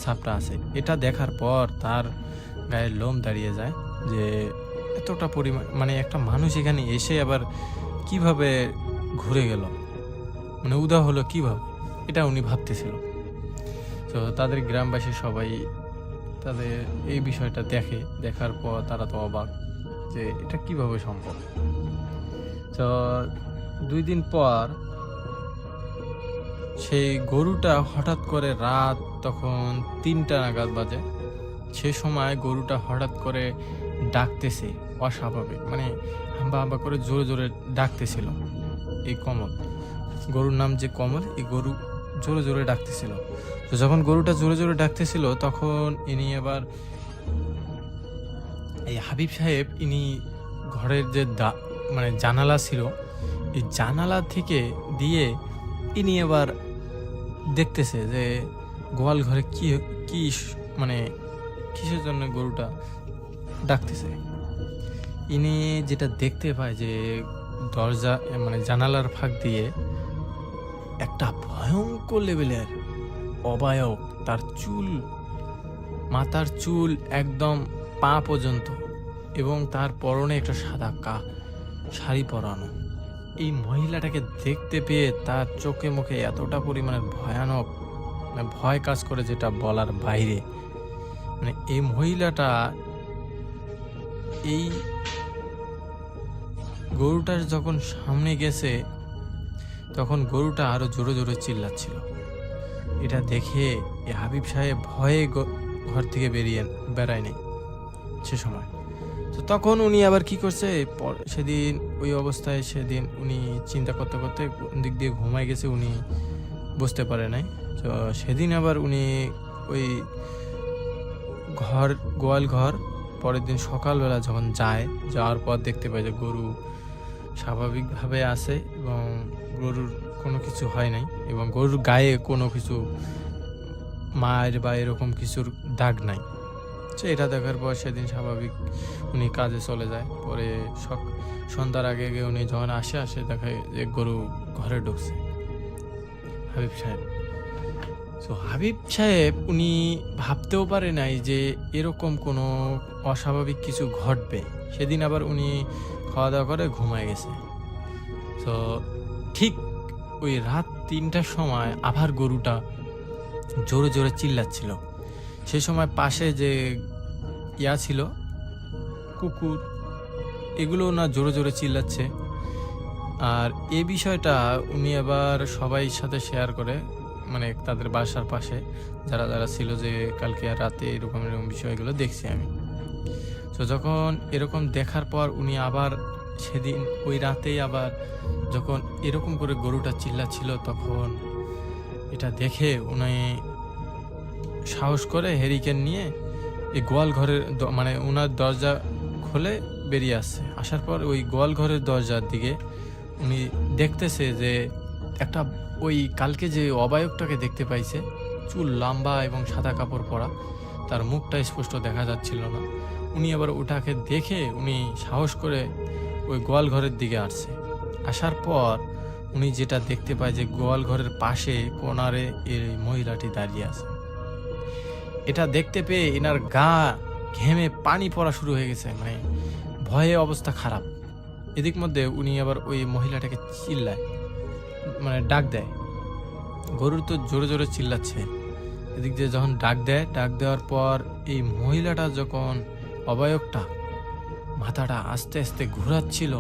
Speaker 5: ছাপটা আছে। এটা দেখার পর তার গায়ের লোম দাঁড়িয়ে যায় যে এতটা পরিমাণ একটা মানুষ এখানে এসে আবার কিভাবে ঘুরে গেল, উদা হলো কিভাবে, এটা উনি ভাবতেছিল। তো তাদের গ্রামবাসী সবাই তাদের এই বিষয়টা দেখার পর তারা তো অবাক যে এটা কিভাবে সম্ভব। তো 2 দিন পর সেই গরুটা হঠাৎ করে রাত তখন 3টা নাগাদ বাজে, সে সময় গরুটা হঠাৎ করে ডাকতেছে অস্বাভাবিক, হাম্বা হাম্বা করে জোরে জোরে ডাকতেছিল। এই কমল, গরুর নাম যে কমল, এই গরু জোরে জোরে ডাকতেছিল। তো যখন গরুটা জোরে জোরে ডাকতেছিল তখন ইনি আবার এই হাবিব সাহেব, ইনি ঘরের যে জানালা ছিল এই জানালা থেকে দিয়ে ইনি এবার দেখতেছে যে গোয়াল ঘরে কি মানে কিসের জন্য গরুটা ডাকতেছে। ইনি যেটা দেখতে পায় যে দরজা মানে জানালার ফাঁক দিয়ে একটা ভয়ঙ্কর লেভেলের অবায়ব, তার চুল, মাথার চুল একদম পা পর্যন্ত, এবং তার পরনে একটা সাদা শাড়ি পরানো। এই মহিলাটাকে দেখতে পেয়ে তার চোখে মুখে এতটা পরিমাণের ভয়ানক মানে ভয় কাজ করে যেটা বলার বাইরে। মানে এই মহিলাটা এই গরুটার যখন সামনে গেছে তখন গরুটা আরো জোরে জোরে চিল্লাচ্ছিল। এটা দেখে এই হাবিব সাহেব ভয়ে ঘর থেকে বেরায় নেই সে সময়। তো তখন উনি আবার কি করছে, সেদিন ওই অবস্থায় সেদিন উনি চিন্তা করতে করতে কোন দিক দিয়ে ঘুমায় গেছে উনি বুঝতে পারে নাই। তো সেদিন আবার উনি ওই গোয়াল ঘর পরের দিন সকালবেলা যখন যাওয়ার পর দেখতে পায় যে গরু স্বাভাবিকভাবে আছে এবং গরুর কোনো কিছু হয় নাই, এবং গরুর গায়ে কোনো কিছু মায়ের বা এরকম কিছুর দাগ নাই। তো এটা দেখার পর সেদিন স্বাভাবিক উনি কাজে চলে যায়। পরে সন্ধ্যার আগে উনি যখন আসে দেখায় যে গরু ঘরে ঢুকছে হাবিব সাহেব। তো হাবিব সাহেব উনি ভাবতেও পারে নাই যে এরকম কোনো অস্বাভাবিক কিছু ঘটবে। সেদিন আবার উনি খাওয়া দাওয়া করে ঘুমায় গেছে। তো ঠিক ওই রাত 3টার সময় আবার গরুটা জোরে জোরে চিল্লাচ্ছিল। সে সময় পাশে যে ছিল কুকুর, এগুলো না জোরে জোরে চিল্লাচ্ছে। আর এই বিষয়টা উনি আবার সবাই সাথে শেয়ার করে, মানে তাদের বাসার পাশে যারা যারা ছিল, যে কালকে রাতে এরকম বিষয়গুলো দেখছি আমি। তো যখন এরকম দেখার পর উনি আবার সেদিন ওই রাতেই আবার যখন এরকম করে গরুটা চিল্লাচ্ছিল তখন এটা দেখে উনি সাহস করে হেরিকেন নিয়ে এই গোয়াল ঘরের মানে ওনার দরজা খুলে বেরিয়ে আসছে। আসার পর ওই গোয়াল ঘরের দরজার দিকে উনি দেখতেছে যে একটা ওই কালকে যে অবায়কটাকে দেখতে পাইছে, চুল লম্বা এবং সাদা কাপড় পরা, তার মুখটা স্পষ্ট দেখা যাচ্ছিল না। উনি আবার ওটাকে দেখে উনি সাহস করে ওই গোয়াল ঘরের দিকে আসছে। আসার পর উনি যেটা দেখতে পায় যে গোয়াল ঘরের পাশে কোনারে এই মহিলাটি দাঁড়িয়ে আছে। এটা দেখতে পেয়ে এনার গা ঘেমে পানি পড়া শুরু হয়ে গেছে, মানে ভয়ে অবস্থা খারাপ। এদিক মধ্যে উনি আবার ওই মহিলাটাকে চিল্লায়, মানে ডাক দেয়। গরুর তো জোরে জোরে চিল্লাচ্ছে, এদিক দিয়ে যখন ডাক দেওয়ার পর এই মহিলাটা যখন অবায়কটা মাথাটা আস্তে আস্তে ঘোরাচ্ছিল,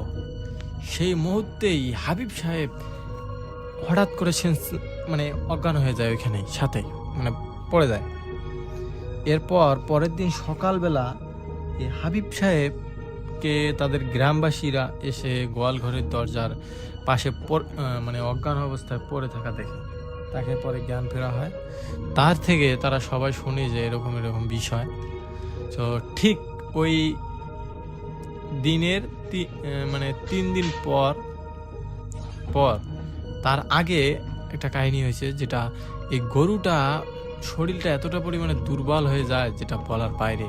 Speaker 5: সেই মুহূর্তেই হাবিব সাহেব হঠাৎ করে মানে অজ্ঞান হয়ে যায় ওইখানে সাথে, মানে পড়ে যায়। এরপর পরের দিন সকালবেলা এই হাবিব সাহেবকে তাদের গ্রামবাসীরা এসে গোয়াল ঘরের দরজার পাশে মানে অজ্ঞান অবস্থায় পড়ে থাকা দেখে তাকে পরে জ্ঞান ফেরা হয়। তার থেকে তারা সবাই শুনে যে এরকম এরকম বিষয়। তো ঠিক ওই দিনের মানে 3 দিন পর তার আগে একটা কাহিনী হয়েছে, যেটা এই গরুটা শরীরটা এতটা পরিমাণে দুর্বল হয়ে যায় যেটা বলার বাইরে।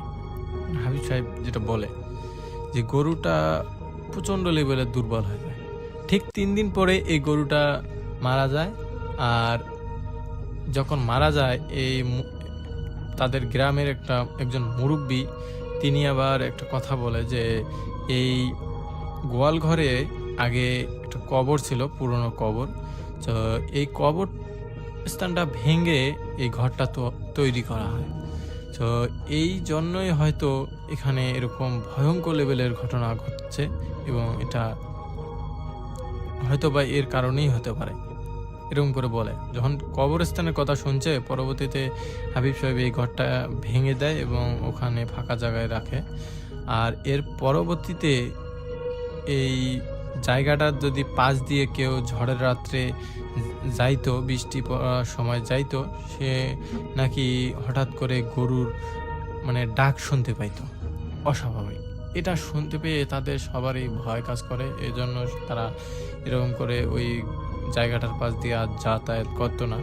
Speaker 5: হাবিব সাহেব যেটা বলে যে গরুটা প্রচণ্ড লেভেলের দুর্বল হয়ে যায়। ঠিক 3 দিন পরে এই গরুটা মারা যায়। আর যখন মারা যায় এই তাদের গ্রামের একজন মুরব্বী, তিনি আবার একটা কথা বলে যে এই গোয়াল ঘরে আগে একটা কবর ছিল, পুরনো কবর। তো এই কবর স্থানটা ভেঙে এই ঘরটা তৈরি করা হয়। তো এই জন্যই হয়তো এখানে এরকম ভয়ঙ্কর লেভেলের ঘটনা ঘটছে, এবং এটা হয়তো বা এর কারণেই হতে পারে, এরকম করে বলে। যখন কবরস্থানের কথা শুনছে, পরবর্তীতে হাবিব সাহেব এই ঘরটা ভেঙে দেয় এবং ওখানে ফাঁকা জায়গায় রাখে। আর এর পরবর্তীতে এই জায়গাটার যদি পাশ দিয়ে কেউ ঝড়ের রাত্রে যাইতো, বৃষ্টি পড়ার সময় যাইতো, সে নাকি হঠাৎ করে গরুর মানে ডাক শুনতে পাইতো, অস্বাভাবিক। এটা শুনতে পেয়ে তাদের সবারই ভয় কাজ করে, এজন্য তারা এরকম করে ওই জায়গাটার পাশ দিয়ে আর যাতায়াত করতো না।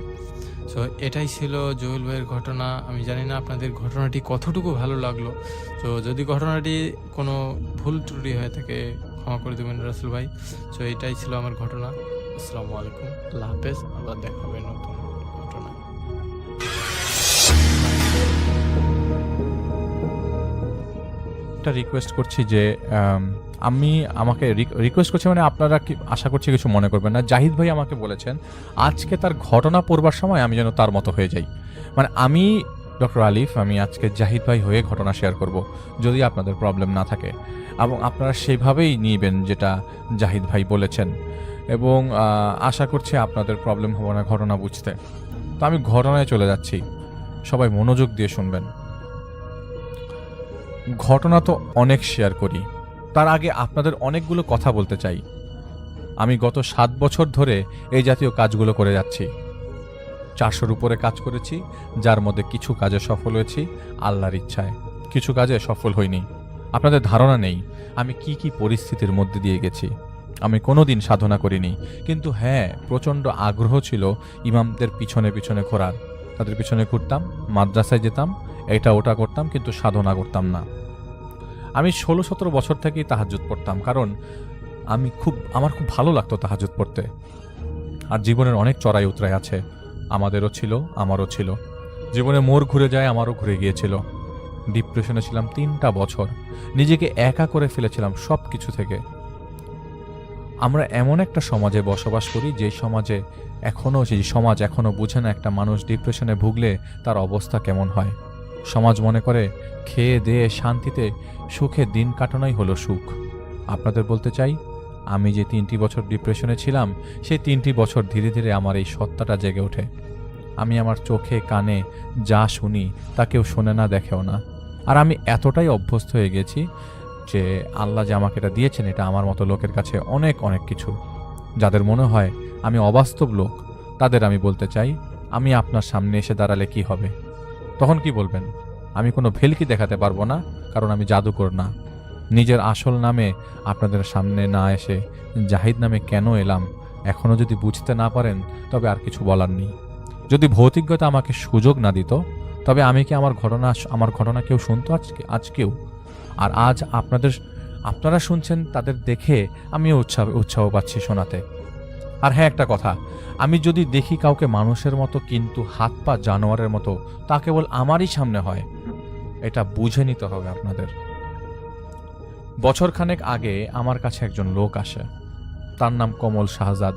Speaker 5: সো এটাই ছিল জহুল ভাইয়ের ঘটনা। আমি জানি না আপনাদের ঘটনাটি কতটুকু ভালো লাগলো। তো যদি ঘটনাটি কোনো ভুল ত্রুটি হয়ে থাকে ক্ষমা করে দেবেন রাসেল ভাই। সো এটাই ছিল আমার ঘটনা। আসসালামু আলাইকুম, আল্লাহ হাফেজ, আবার দেখা হবে নতুন ঘটনা।
Speaker 6: একটা রিকোয়েস্ট করছি যে আমাকে রিকোয়েস্ট করছি, মানে আপনারা কি আশা করছি কিছু মনে করবেন না। জাহিদ ভাই আমাকে বলেছেন আজকে তার ঘটনা পড়বার সময় আমি যেন তার মতো হয়ে যাই। মানে আমি ডক্টর আলিফ, আমি আজকে জাহিদ ভাই হয়ে ঘটনা শেয়ার করব, যদি আপনাদের প্রবলেম না থাকে, এবং আপনারা সেইভাবেই নিবেন যেটা জাহিদ ভাই বলেছেন, এবং আশা করছি আপনাদের প্রবলেম হবে না ঘটনা বুঝতে। তো আমি ঘটনায় চলে যাচ্ছি, সবাই মনোযোগ দিয়ে শুনবেন। ঘটনা তো অনেক শেয়ার করি, তার আগে আপনাদের অনেকগুলো কথা বলতে চাই। আমি গত 7 বছর ধরে এই জাতীয় কাজগুলো করে যাচ্ছি। 400-র উপরে কাজ করেছি, যার মধ্যে কিছু কাজে সফল হয়েছি আল্লাহর ইচ্ছায়, কিছু কাজে সফল হইনি। আপনাদের ধারণা নেই আমি কি কি পরিস্থিতির মধ্যে দিয়ে গেছি। আমি কোনোদিন সাধনা করিনি, কিন্তু হ্যাঁ, প্রচণ্ড আগ্রহ ছিল ইমামদের পিছনে পিছনে ঘোরার। তাদের পিছনে ঘুরতাম, মাদ্রাসায় যেতাম, এটা ওটা করতাম, কিন্তু সাধনা করতাম না। আমি 16-17 বছর থেকেই তাহাজ্জুদ পড়তাম, কারণ আমার খুব ভালো লাগতো তাহাজ্জুদ পড়তে। আর জীবনের অনেক চড়াই উতরাই আছে, আমাদেরও ছিল, আমারও ছিল। জীবনে মোড় ঘুরে যায়, আমারও ঘুরে গিয়েছিল। ডিপ্রেশনে ছিলাম 3টা বছর, নিজেকে একা করে ফেলেছিলাম সব কিছু থেকে। আমরা এমন একটা সমাজে বসবাস করি যে সমাজ এখনো বুঝে না একটা মানুষ ডিপ্রেশনে ভুগলে তার অবস্থা কেমন হয়। সমাজ মনে করে খেয়ে দেয়ে শান্তিতে সুখে দিন কাটানোই হলো সুখ। আপনাদের বলতে চাই, আমি যে 3টি বছর ডিপ্রেশনে ছিলাম, সেই 3টি বছর ধীরে ধীরে আমার এই সত্তাটা জেগে ওঠে। আমি আমার চোখে কানে যা শুনি তা কেউ শোনে না, দেখেও না। আর আমি এতটাই অভ্যস্ত হয়ে গেছি যে আল্লাহ যে আমাকে এটা দিয়েছেন, এটা আমার মতো লোকের কাছে অনেক অনেক কিছু। যাদের মনে হয় আমি অবাস্তব লোক, তাদের আমি বলতে চাই, আমি আপনার সামনে এসে দাঁড়ালে কি হবে? তখন কি বলবেন? আমি কোনো ভেলকি দেখাতে পারবো না, কারণ আমি জাদুকর না। নিজের আসল নামে আপনাদের সামনে না এসে জাহিদ নামে কেন এলাম, এখনও যদি বুঝতে না পারেন, তবে আর কিছু বলার নেই। যদি ভৌতিকতা আমাকে সুযোগ না দিত, তবে আমি কি আমার ঘটনা কেউ শুনতো আজকেও? আর আজ আপনারা শুনছেন, তাদের দেখে আমিও উৎসাহ পাচ্ছি শোনাতে। আর হ্যাঁ, একটা কথা, আমি যদি দেখি কাউকে মানুষের মতো কিন্তু হাত পা জানোয়ারের মতো, তা কেবল আমারই সামনে হয়, এটা বুঝে নিতে হবে আপনাদের। বছরখানেক আগে আমার কাছে একজন লোক আসে, তার নাম কমল শাহজাদ।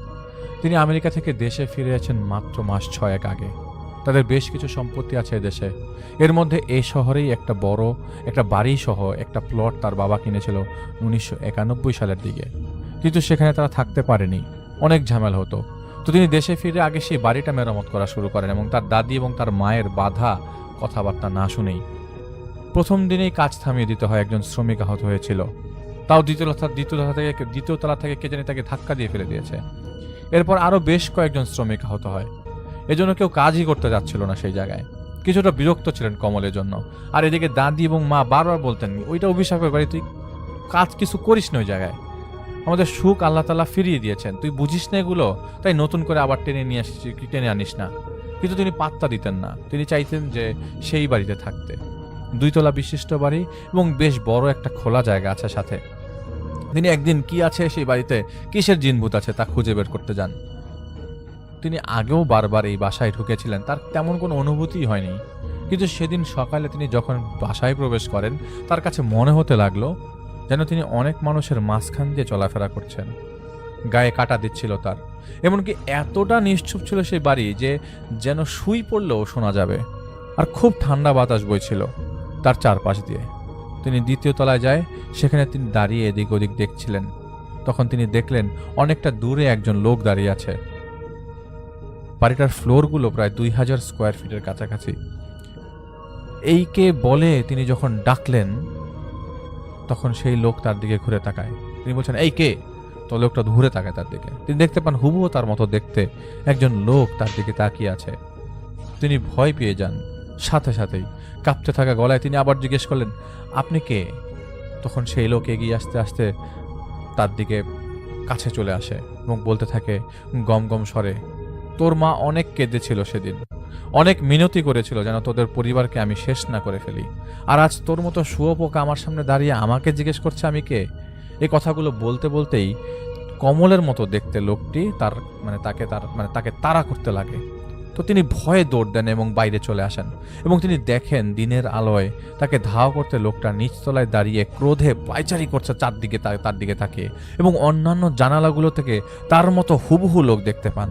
Speaker 6: তিনি আমেরিকা থেকে দেশে ফিরে আছেন মাত্র মাস 6 আগে। তাদের বেশ কিছু সম্পত্তি আছে দেশে। এর মধ্যে এই শহরেই একটা বাড়ি সহ একটা প্লট তার বাবা কিনেছিল 1991 সালের দিকে, কিন্তু সেখানে তারা থাকতে পারেনি, অনেক ঝামেলা হতো। তো তিনি দেশে ফিরে আগে সেই বাড়িটা মেরামত করা শুরু করেন, এবং তার দাদি এবং তার মায়ের বাধা কথাবার্তা না শুনেই প্রথম দিনেই কাজ থামিয়ে দিতে হয়। একজন শ্রমিক আহত হয়েছিল, তাও দ্বিতীয় তলা থেকে কে জানি তাকে ধাক্কা দিয়ে ফেলে দিয়েছে। এরপর আরও বেশ কয়েকজন শ্রমিক আহত হয়, এজন্য কেউ কাজই করতে যাচ্ছিল না সেই জায়গায়। কিছুটা বিরক্ত ছিলেন কমলের জন্য। আর এদিকে দাদি এবং মা বারবার বলতেন, ওইটা অভিশাপের বাড়ি, তুই কাজ কিছু করিস না ওই জায়গায়, আমাদের সুখ আল্লাহ তাআলা ফিরিয়ে দিয়েছেন, তুই বুঝিস না এগুলো, তাই নতুন করে আবার টেনে আনিস না। কিন্তু তিনি পাত্তা দিতেন না, তিনি চাইতেন যে সেই বাড়িতে থাকতে। 2 তলা বিশিষ্ট বাড়ি এবং বেশ বড় একটা খোলা জায়গা আছে সাথে। তিনি একদিন কি আছে সেই বাড়িতে, কিসের জিনভূত আছে তা খুঁজে বের করতে যান। তিনি আগেও বারবার এই বাসায় ঢুকেছিলেন, তার তেমন কোনো অনুভূতিই হয়নি। কিন্তু সেদিন সকালে তিনি যখন বাসায় প্রবেশ করেন, তার কাছে মনে হতে লাগলো যেন তিনি অনেক মানুষের মাঝখান দিয়ে চলাফেরা করছেন। গায়ে কাটা দিচ্ছিল তার, এমনকি এতটা নিশ্চুপ ছিল সেই বাড়ি যে যেন শুই পড়লেও শোনা যাবে। আর খুব ঠান্ডা বাতাস বইছিল তার চারপাশ দিয়ে। তিনি 2য় তলায় যায়, সেখানে তিনি দাঁড়িয়ে এদিক ওদিক দেখছিলেন। তখন তিনি দেখলেন অনেকটা দূরে একজন লোক দাঁড়িয়ে আছে। বাড়িটার ফ্লোরগুলো প্রায় 2000 স্কোয়ার ফিটের কাছাকাছি। এই কে বলে তিনি যখন ডাকলেন, তখন সেই লোক তার দিকে ঘুরে তাকায়। তিনি বলছেন, এই কে? তো লোকটা ঘুরে তাকায় তার দিকে। তিনি দেখতে পান হুবহু তার মতো দেখতে একজন লোক তার দিকে তাকিয়ে আছে। তিনি ভয় পেয়ে যান, সাথে সাথেই কাঁপতে থাকা গলায় তিনি আবার জিজ্ঞেস করলেন, আপনি কে? তখন সেই লোক এগিয়ে আসতে আসতে তার দিকে কাছে চলে আসে এবং বলতে থাকে গম গম স্বরে, তোর মা অনেক কেঁদেছিল সেদিন, অনেক মিনতি করেছিল যেন তোদের পরিবারকে আমি শেষ না করে ফেলি, আর আজ তোর মতো শুয়োপোকা আমার সামনে দাঁড়িয়ে আমাকে জিজ্ঞেস করছে আমি কে। এই কথাগুলো বলতে বলতেই কমলের মতো দেখতে লোকটি তাকে তাড়া করতে লাগে। তো তিনি ভয়ে দৌড় দেন এবং বাইরে চলে আসেন এবং তিনি দেখেন দিনের আলোয় তাকে ধাওয়া করতে লোকটা নিচতলায় দাঁড়িয়ে ক্রোধে পায়চারি করছে চারদিকে, তার দিকে তাকিয়ে, এবং অন্যান্য জানালাগুলো থেকে তার মতো হুবহু লোক দেখতে পান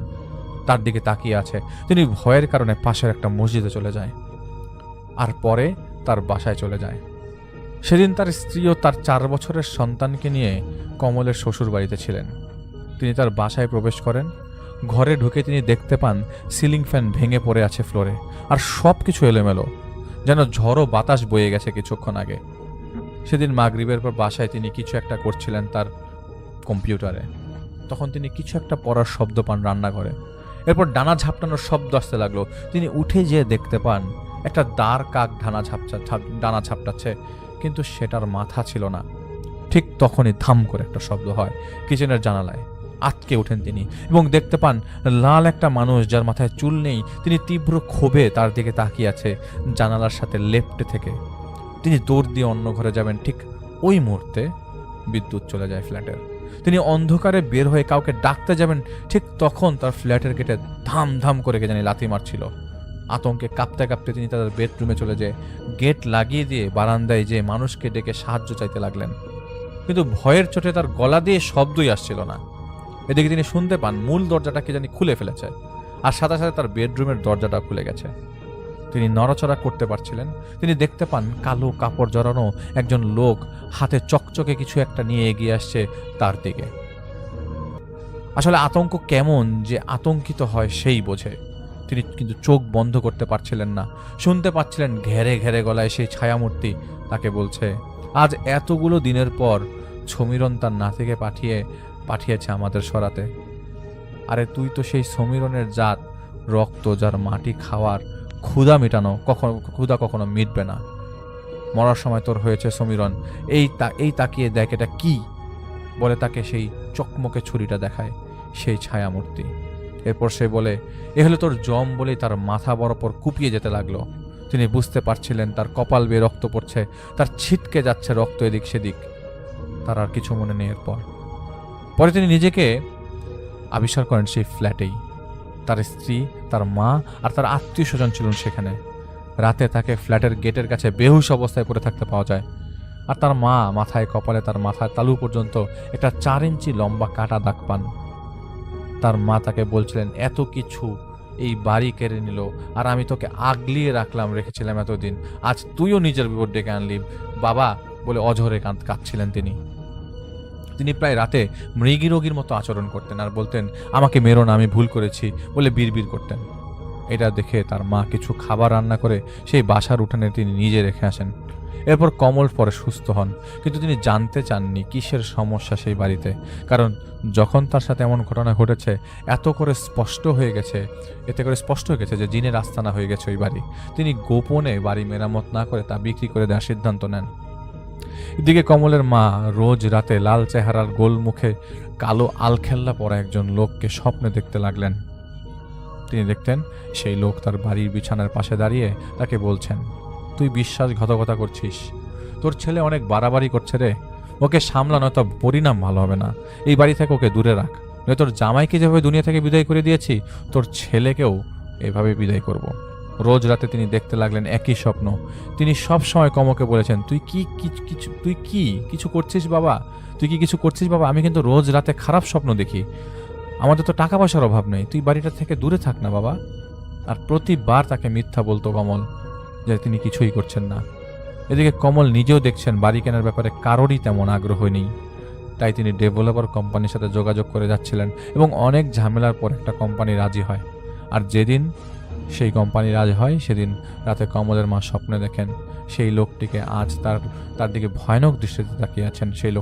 Speaker 6: তার দিকে তাকিয়ে আছে। তিনি ভয়ের কারণে পাশের একটা মসজিদে চলে যায় আর পরে তার বাসায় চলে যায়। সেদিন তার স্ত্রী ও তার 4 বছরের সন্তানকে নিয়ে কমলের শ্বশুর বাড়িতে ছিলেন। তিনি তার বাসায় প্রবেশ করেন। ঘরে ঢুকে তিনি দেখতে পান সিলিং ফ্যান ভেঙে পড়ে আছে ফ্লোরে, আর সব কিছু এলোমেলো, যেন ঝড়ো বাতাস বয়ে গেছে কিছুক্ষণ আগে। সেদিন মাগরিবের পর বাসায় তিনি কিছু একটা করছিলেন তার কম্পিউটারে। তখন তিনি কিছু একটা পড়ার শব্দ পান রান্নাঘরে। এরপর ডানা ঝাপটানোর শব্দ আসতে লাগলো। তিনি উঠে যেয়ে দেখতে পান একটা দাঁড় কাক ডানা ঝাপটাচ্ছে, কিন্তু সেটার মাথা ছিল না। ঠিক তখনই ধাম করে একটা শব্দ হয় কিচেনের জানালায়। আটকে ওঠেন তিনি এবং দেখতে পান লাল একটা মানুষ যার মাথায় চুল নেই। তিনি তীব্র ক্ষোভে তার দিকে তাকিয়ে আছে জানালার সাথে লেপ্টে থেকে। তিনি দৌড় দিয়ে অন্য ঘরে যাবেন, ঠিক ওই মুহূর্তে বিদ্যুৎ চলে যায় ফ্ল্যাটের। তিনি অন্ধকারে বের হয়ে কাউকে ডাকতে যাবেন, ঠিক তখন তার ফ্ল্যাটের গেটে ধাম ধাম করে কে জানি লাথি মারছিল। আতঙ্কে কাঁপতে কাঁপতে তিনি তাদের বেডরুমে চলে যেয়ে গেট লাগিয়ে দিয়ে বারান্দায় যে মানুষকে ডেকে সাহায্য চাইতে লাগলেন, কিন্তু ভয়ের চোটে তার গলা দিয়ে শব্দই আসছিল না। এদিকে তিনি শুনতে পান মূল দরজাটা কে জানি খুলে ফেলেছে, আর সাথে সাথে তার বেডরুমের দরজাটা খুলে গেছে। তিনি নড়াচড়া করতে পারছিলেন। তিনি দেখতে পান কালো কাপড় জড়ানো একজন লোক হাতে চকচকে কিছু একটা নিয়ে এগিয়ে আসছে তার দিকে। আসলে আতঙ্ক কেমন যে আতঙ্কিত হয় সেই বোঝে। তিনি কিন্তু চোখ বন্ধ করতে পারছিলেন না। শুনতে পাচ্ছিলেন ঘেরে ঘেরে গলায় সেই ছায়ামূর্তি তাকে বলছে, আজ এতগুলো দিনের পর সমীরণ তার নাতিকে পাঠিয়েছে আমাদের সরাতে। আরে তুই তো সেই সমীরণের জাত, রক্ত যার মাটি খাওয়ার ক্ষুধা মেটানো, ক্ষুধা কখনো মিটবে না। মরার সময় তোর হয়েছে সমীরণ, এই তাকিয়ে দেখ এটা কি বলে তাকে সেই চকমকে ছুরিটা দেখায় সেই ছায়ামূর্তি। এরপর সে বলে, এ হলো তোর জম, বলেই তার মাথা বরাবর কুপিয়ে যেতে লাগলো। তিনি বুঝতে পারছিলেন তার কপাল বেয়ে রক্ত পড়ছে, তার ছিটকে যাচ্ছে রক্ত এদিক সেদিক। তার আর কিছু মনে নেই। পরে তিনি নিজেকে আবিষ্কার করেন সেই ফ্ল্যাটেই। তার স্ত্রী, তার মা আর তার আত্মীয় স্বজন ছিলেন সেখানে। রাতে তাকে ফ্ল্যাটের গেটের কাছে বেহুশ অবস্থায় পড়ে থাকতে পাওয়া যায়, আর তার মা মাথায়, কপালে, তার মাথার তালু পর্যন্ত একটা 4 ইঞ্চি লম্বা কাটা দাগ পান। তার মা তাকে বলছিলেন, এত কিছু এই বাড়ি কেড়ে নিল, আর আমি তোকে আগলিয়ে রেখেছিলাম এতদিন, আজ তুইও নিজের বিপদ ডেকে আনলি বাবা বলে অঝরে কাঁদছিলেন তিনি। তিনি প্রায় রাতে মৃগী রোগীর মতো আচরণ করতেন আর বলতেন, আমাকে মেরো না, আমি ভুল করেছি বলে বিড়বিড় করতেন। এটা দেখে তার মা কিছু খাবার রান্না করে সেই বাসার উঠানে তিনি নিজে রেখে আসেন। এরপর কমল পরে সুস্থ হন, কিন্তু তিনি জানতে চাননি কিসের সমস্যা সেই বাড়িতে। কারণ যখন তার সাথে এমন ঘটনা ঘটেছে, এতে করে স্পষ্ট হয়ে গেছে যে জিনের আস্তানা হয়ে গেছে ওই বাড়ি। তিনি গোপনে বাড়ি মেরামত না করে তা বিক্রি করে দেওয়ার সিদ্ধান্ত নেন। এদিকে কমলের মা রোজ রাতে লাল চেহারার গোল মুখে কালো আলখেল্লা পরা একজন লোককে স্বপ্নে দেখতে লাগলেন। তিনি দেখতেন সেই লোক তার বাড়ির বিছানার পাশে দাঁড়িয়ে তাকে বলছেন, তুই বিশ্বাসঘাতকতা করছিস, তোর ছেলে অনেক বাড়াবাড়ি করছে রে, ওকে সামলানো তো পরিণাম ভালো হবে না, এই বাড়ি থেকে ওকে দূরে রাখ, নয় তোর জামাইকে যেভাবে দুনিয়া থেকে বিদায় করে দিয়েছি তোর ছেলেকেও এভাবে বিদায় করব। রোজ রাতে তিনি দেখতে লাগলেন একই স্বপ্ন। তিনি সব সময় কমকে বলেছেন, তুই কি কিছু করছিস বাবা, আমি কিন্তু রোজ রাতে খারাপ স্বপ্ন দেখি, আমাদের তো টাকা পয়সার অভাব নেই, তুই বাড়িটা থেকে দূরে থাক না বাবা। আর প্রতিবার তাকে মিথ্যা বলতো কমল যে তিনি কিছুই করছেন না। এদিকে কমল নিজেও দেখছেন বাড়ি কেনার ব্যাপারে কারোরই তেমন আগ্রহ নেই। তাই তিনি ডেভেলপার কোম্পানির সাথে যোগাযোগ করে যাচ্ছিলেন এবং অনেক ঝামেলার পর একটা কোম্পানি রাজি হয়। আর যেদিন সেই কোম্পানি রাজি হয় সেদিন রাতে কমলের মা স্বপ্নে দেখেন সেই লোকটিকে আজ তার দিকে ভয়ানক দৃষ্টিতে তাকিয়ে আছেন সেই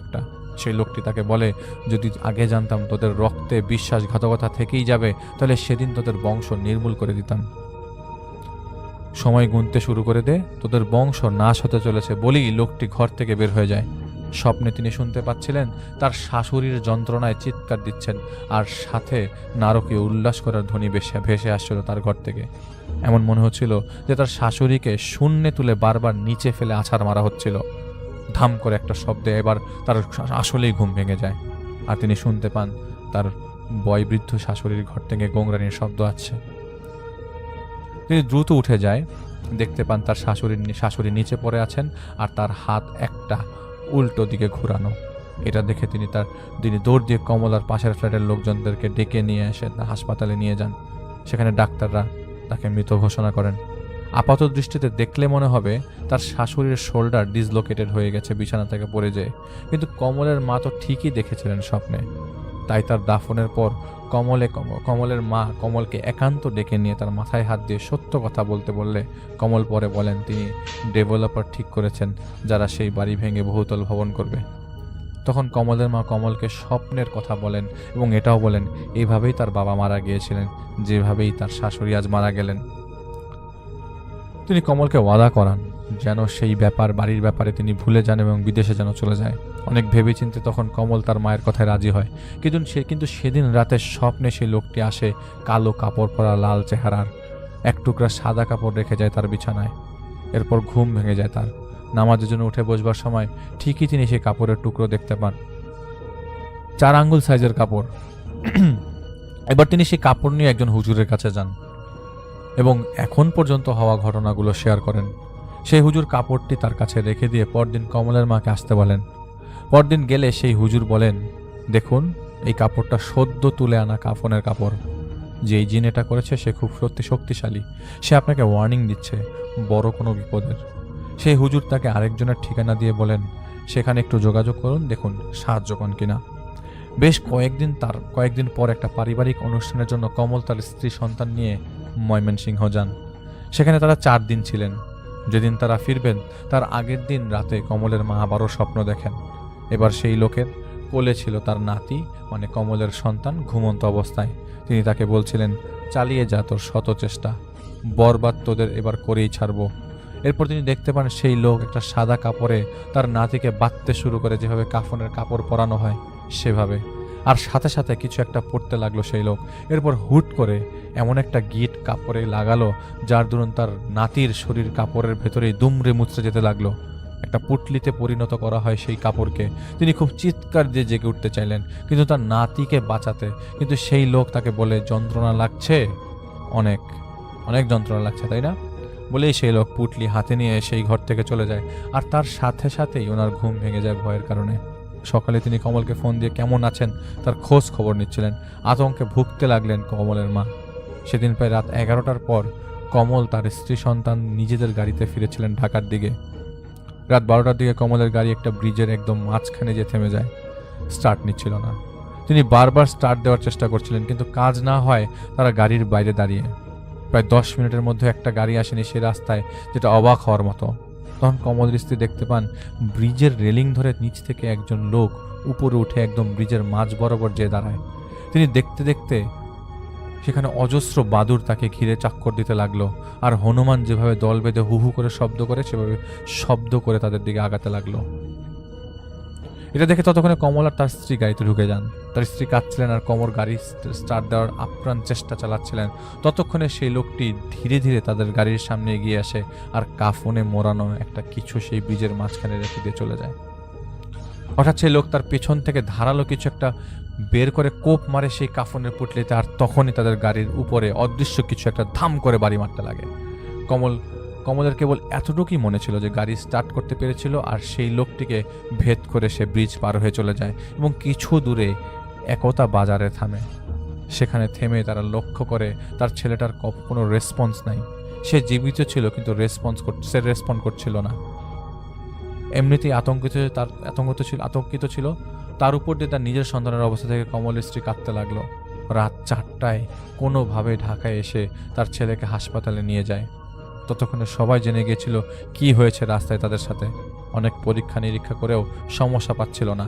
Speaker 6: লোকটি তাকে বলে, যদি আগে জানতাম তোদের রক্তে বিশ্বাসঘাতকতা থেকেই যাবে, তাহলে সেদিন তোদের বংশ নির্মূল করে দিতাম। সময় গুনতে শুরু করে দে, তোদের বংশ নাশ হতে চলেছে বলেই লোকটি ঘর থেকে বের হয়ে যায়। স্বপ্নে তিনি শুনতে পাচ্ছিলেন তার শাশুড়ির যন্ত্রণায় চিৎকার দিচ্ছেন, আর সাথে নারকীয় উল্লাস করার ধ্বনি ভেসে আসছিল তার ঘর থেকে। এমন মনে হচ্ছিল যে তার শাশুড়িকে শূন্যে তুলে বারবার নিচে ফেলে আছাড় মারা হচ্ছিল। ধাম করে একটা শব্দে এবার তার আসলেই ঘুম ভেঙে যায়, আর তিনি শুনতে পান তার বয়োবৃদ্ধ শাশুড়ির ঘর থেকে গোংরানির শব্দ আসছে। তিনি দ্রুত উঠে যায়, দেখতে পান তার শাশুড়ি নিচে পড়ে আছেন, আর তার হাত একটা উল্টো দিকে ঘুরানো। এটা দেখে তিনি দৌড় দিয়ে কমলার পাশের ফ্ল্যাটের লোকজনদেরকে ডেকে নিয়ে এসে হাসপাতালে নিয়ে যান। সেখানে ডাক্তাররা তাকে মৃত ঘোষণা করেন। আপাত দৃষ্টিতে দেখলে মনে হবে তার শাশুড়ির শোল্ডার ডিসলোকেটেড হয়ে গেছে বিছানা থেকে পড়ে যেয়ে, কিন্তু কমলের মা তো ঠিকই দেখেছিলেন স্বপ্নে। তাই তার দাফনের পর কমলের মা কমলকে একান্ত ডেকে নিয়ে তার মাথায় হাত দিয়ে সত্য কথা বলতে বললে কমল পরে বলেন তিনি ডেভেলপার ঠিক করেছেন যারা সেই বাড়ি ভেঙে বহুতল ভবন করবে। তখন কমলের মা কমলকে স্বপ্নের কথা বলেন এবং এটাও বলেন এইভাবেই তার বাবা মারা গিয়েছিলেন, যেভাবেই তার শাশুড়ি আজ মারা গেলেন। তিনি কমলকে ওয়াদা করান যেন সেই বাড়ির ব্যাপারে তিনি ভুলে যান এবং বিদেশে যেন চলে যায়। অনেক ভেবেচিন্তে তখন কমল তার মায়ের কথায় রাজি হয়, কিন্তু সেদিন রাতে স্বপ্নে সেই লোকটি আসে কালো কাপড় পরা, লাল চেহারার, এক টুকরা সাদা কাপড় রেখে যায় তার বিছানায়। এরপর ঘুম ভেঙে যায় তার। নামাজের জন্য উঠে বসবার সময় ঠিকই তিনি সেই কাপড়ের টুকরো দেখতে পান, 4 আঙ্গুল সাইজের কাপড়। এবার তিনি সেই কাপড় নিয়ে একজন হুজুরের কাছে যান এবং এখন পর্যন্ত হওয়া ঘটনাগুলো শেয়ার করেন। সেই হুজুর কাপড়টি তার কাছে রেখে দিয়ে পরদিন কমলের মাকে আসতে বলেন। পরদিন গেলে সেই হুজুর বলেন, দেখুন এই কাপড়টা সদ্য তুলে আনা কাফনের কাপড়। যেই জিন এটা করেছে সে খুব শক্তিশালী, সে আপনাকে ওয়ার্নিং দিচ্ছে বড় কোনো বিপদের। সেই হুজুর তাকে আরেকজনের ঠিকানা দিয়ে বলেন সেখানে একটু যোগাযোগ করুন, দেখুন সাহায্য পান কিনা। বেশ কয়েকদিন পর একটা পারিবারিক অনুষ্ঠানের জন্য কমল তার স্ত্রী সন্তান নিয়ে ময়মনসিংহ যান। সেখানে তারা 4 দিন ছিলেন। যেদিন তারা ফিরবেন তার আগের দিন রাতে কমলের মা আবারও স্বপ্ন দেখেন। এবার সেই লোকের কোলে ছিল তার নাতি, মানে কমলের সন্তান, ঘুমন্ত অবস্থায়। তিনি তাকে বলছিলেন, চালিয়ে যা তোর শত চেষ্টা, বরবাদ তোদের এবার করেই ছাড়বো। এরপর তিনি দেখতে পান সেই লোক একটা সাদা কাপড়ে তার নাতিকে বাঁধতে শুরু করে, যেভাবে কাফনের কাপড় পরানো হয় সেভাবে, আর সাথে সাথে কিছু একটা পড়তে লাগলো সেই লোক। এরপর হুট করে এমন একটা গিট কাপড়ে লাগালো যার দরুন তার নাতির শরীর কাপড়ের ভেতরেই দুমড়ে মুচড়ে যেতে লাগলো। একটা পুটলিতে পরিণত করা হয় সেই কাপড়কে। তিনি খুব চিৎকার দিয়ে জেগে উঠতে চাইলেন কিন্তু তার নাতিকে বাঁচাতে, কিন্তু সেই লোক তাকে বলে যন্ত্রণা লাগছে, অনেক অনেক যন্ত্রণা লাগছে তাই না বলেই সেই লোক পুটলি হাতে নিয়ে সেই ঘর থেকে চলে যায়। আর তার সাথে সাথেই ওনার ঘুম ভেঙে যায় ভয়ের কারণে। সকালে তিনি কমলকে ফোন দিয়ে কেমন আছেন তার খোঁজ খবর নিচ্ছিলেন। আতঙ্কে ভুগতে লাগলেন কমলের মা। সেদিন প্রায় রাত 11টার পর কমল তার স্ত্রী সন্তান নিজেদের গাড়িতে ফিরেছিলেন ঢাকার দিকে। রাত 12টার দিকে কমলের গাড়ি একটা ব্রিজের একদম মাঝখানে যে থেমে যায়। স্টার্ট নিচ্ছিল না। তিনি বারবার স্টার্ট দেওয়ার চেষ্টা করছিলেন কিন্তু কাজ না হয় তারা গাড়ির বাইরে দাঁড়িয়ে। প্রায় 10 মিনিটের মধ্যে একটা গাড়ি আসেনি সে রাস্তায়, যেটা অবাক হওয়ার মতো। তখন কমলের স্ত্রী দেখতে পান ব্রিজের রেলিং ধরে নিচ থেকে একজন লোক উপরে উঠে একদম ব্রিজের মাঝ বরাবর যেয়ে দাঁড়ায়। তিনি দেখতে দেখতে সেখানে অজস্র বাদুড় তাকে ঘিরে চাক্কর দিতে লাগলো, আর হনুমান যেভাবে দল বেঁধে হু হু করে শব্দ করে সেভাবে শব্দ করে তাদের দিকে আগাতে লাগলো। এটা দেখে ততক্ষণে কমল আর তার স্ত্রী গাড়িতে ঢুকে যান। তার স্ত্রী কাঁদছিলেন আর কমল গাড়ি স্টার্ট দেওয়ার আপ্রাণ চেষ্টা চালাচ্ছিলেন। ততক্ষণে সেই লোকটি ধীরে ধীরে তাদের গাড়ির সামনে এগিয়ে আসে আর কাফনে মোড়ানো একটা কিছু সেই ব্রিজের মাঝখানে রেখে দিয়ে চলে যায়। হঠাৎ সেই লোক তার পেছন থেকে ধারালো কিছু একটা বের করে কোপ মারে সেই কাফনের পুটলিতে, আর তখনই তাদের গাড়ির উপরে অদৃশ্য কিছু একটা ধাম করে বাড়ি মারতে লাগে। কমলের কেবল এতটুকুই মনে ছিল যে গাড়ি স্টার্ট করতে পেরেছিল আর সেই লোকটিকে ভেদ করে সে ব্রিজ পার হয়ে চলে যায় এবং কিছু দূরে একতা বাজারে থামে। সেখানে থেমে তারা লক্ষ্য করে তার ছেলেটার কোনো রেসপন্স নাই। সে জীবিত ছিল কিন্তু রেসপন্ড করছিল না। এমনিতেই আতঙ্কিত ছিল। তার উপর দিয়ে তার নিজের সন্তানের অবস্থা থেকে কমলের স্ত্রী কাঁদতে লাগলো। রাত 4টায় কোনোভাবে ঢাকায় এসে তার ছেলেকে হাসপাতালে নিয়ে যায়। ততক্ষণে সবাই জেনে গিয়েছিল কি হয়েছে রাস্তায় তাদের সাথে। অনেক পরীক্ষা নিরীক্ষা করেও সমস্যা পাচ্ছিল না।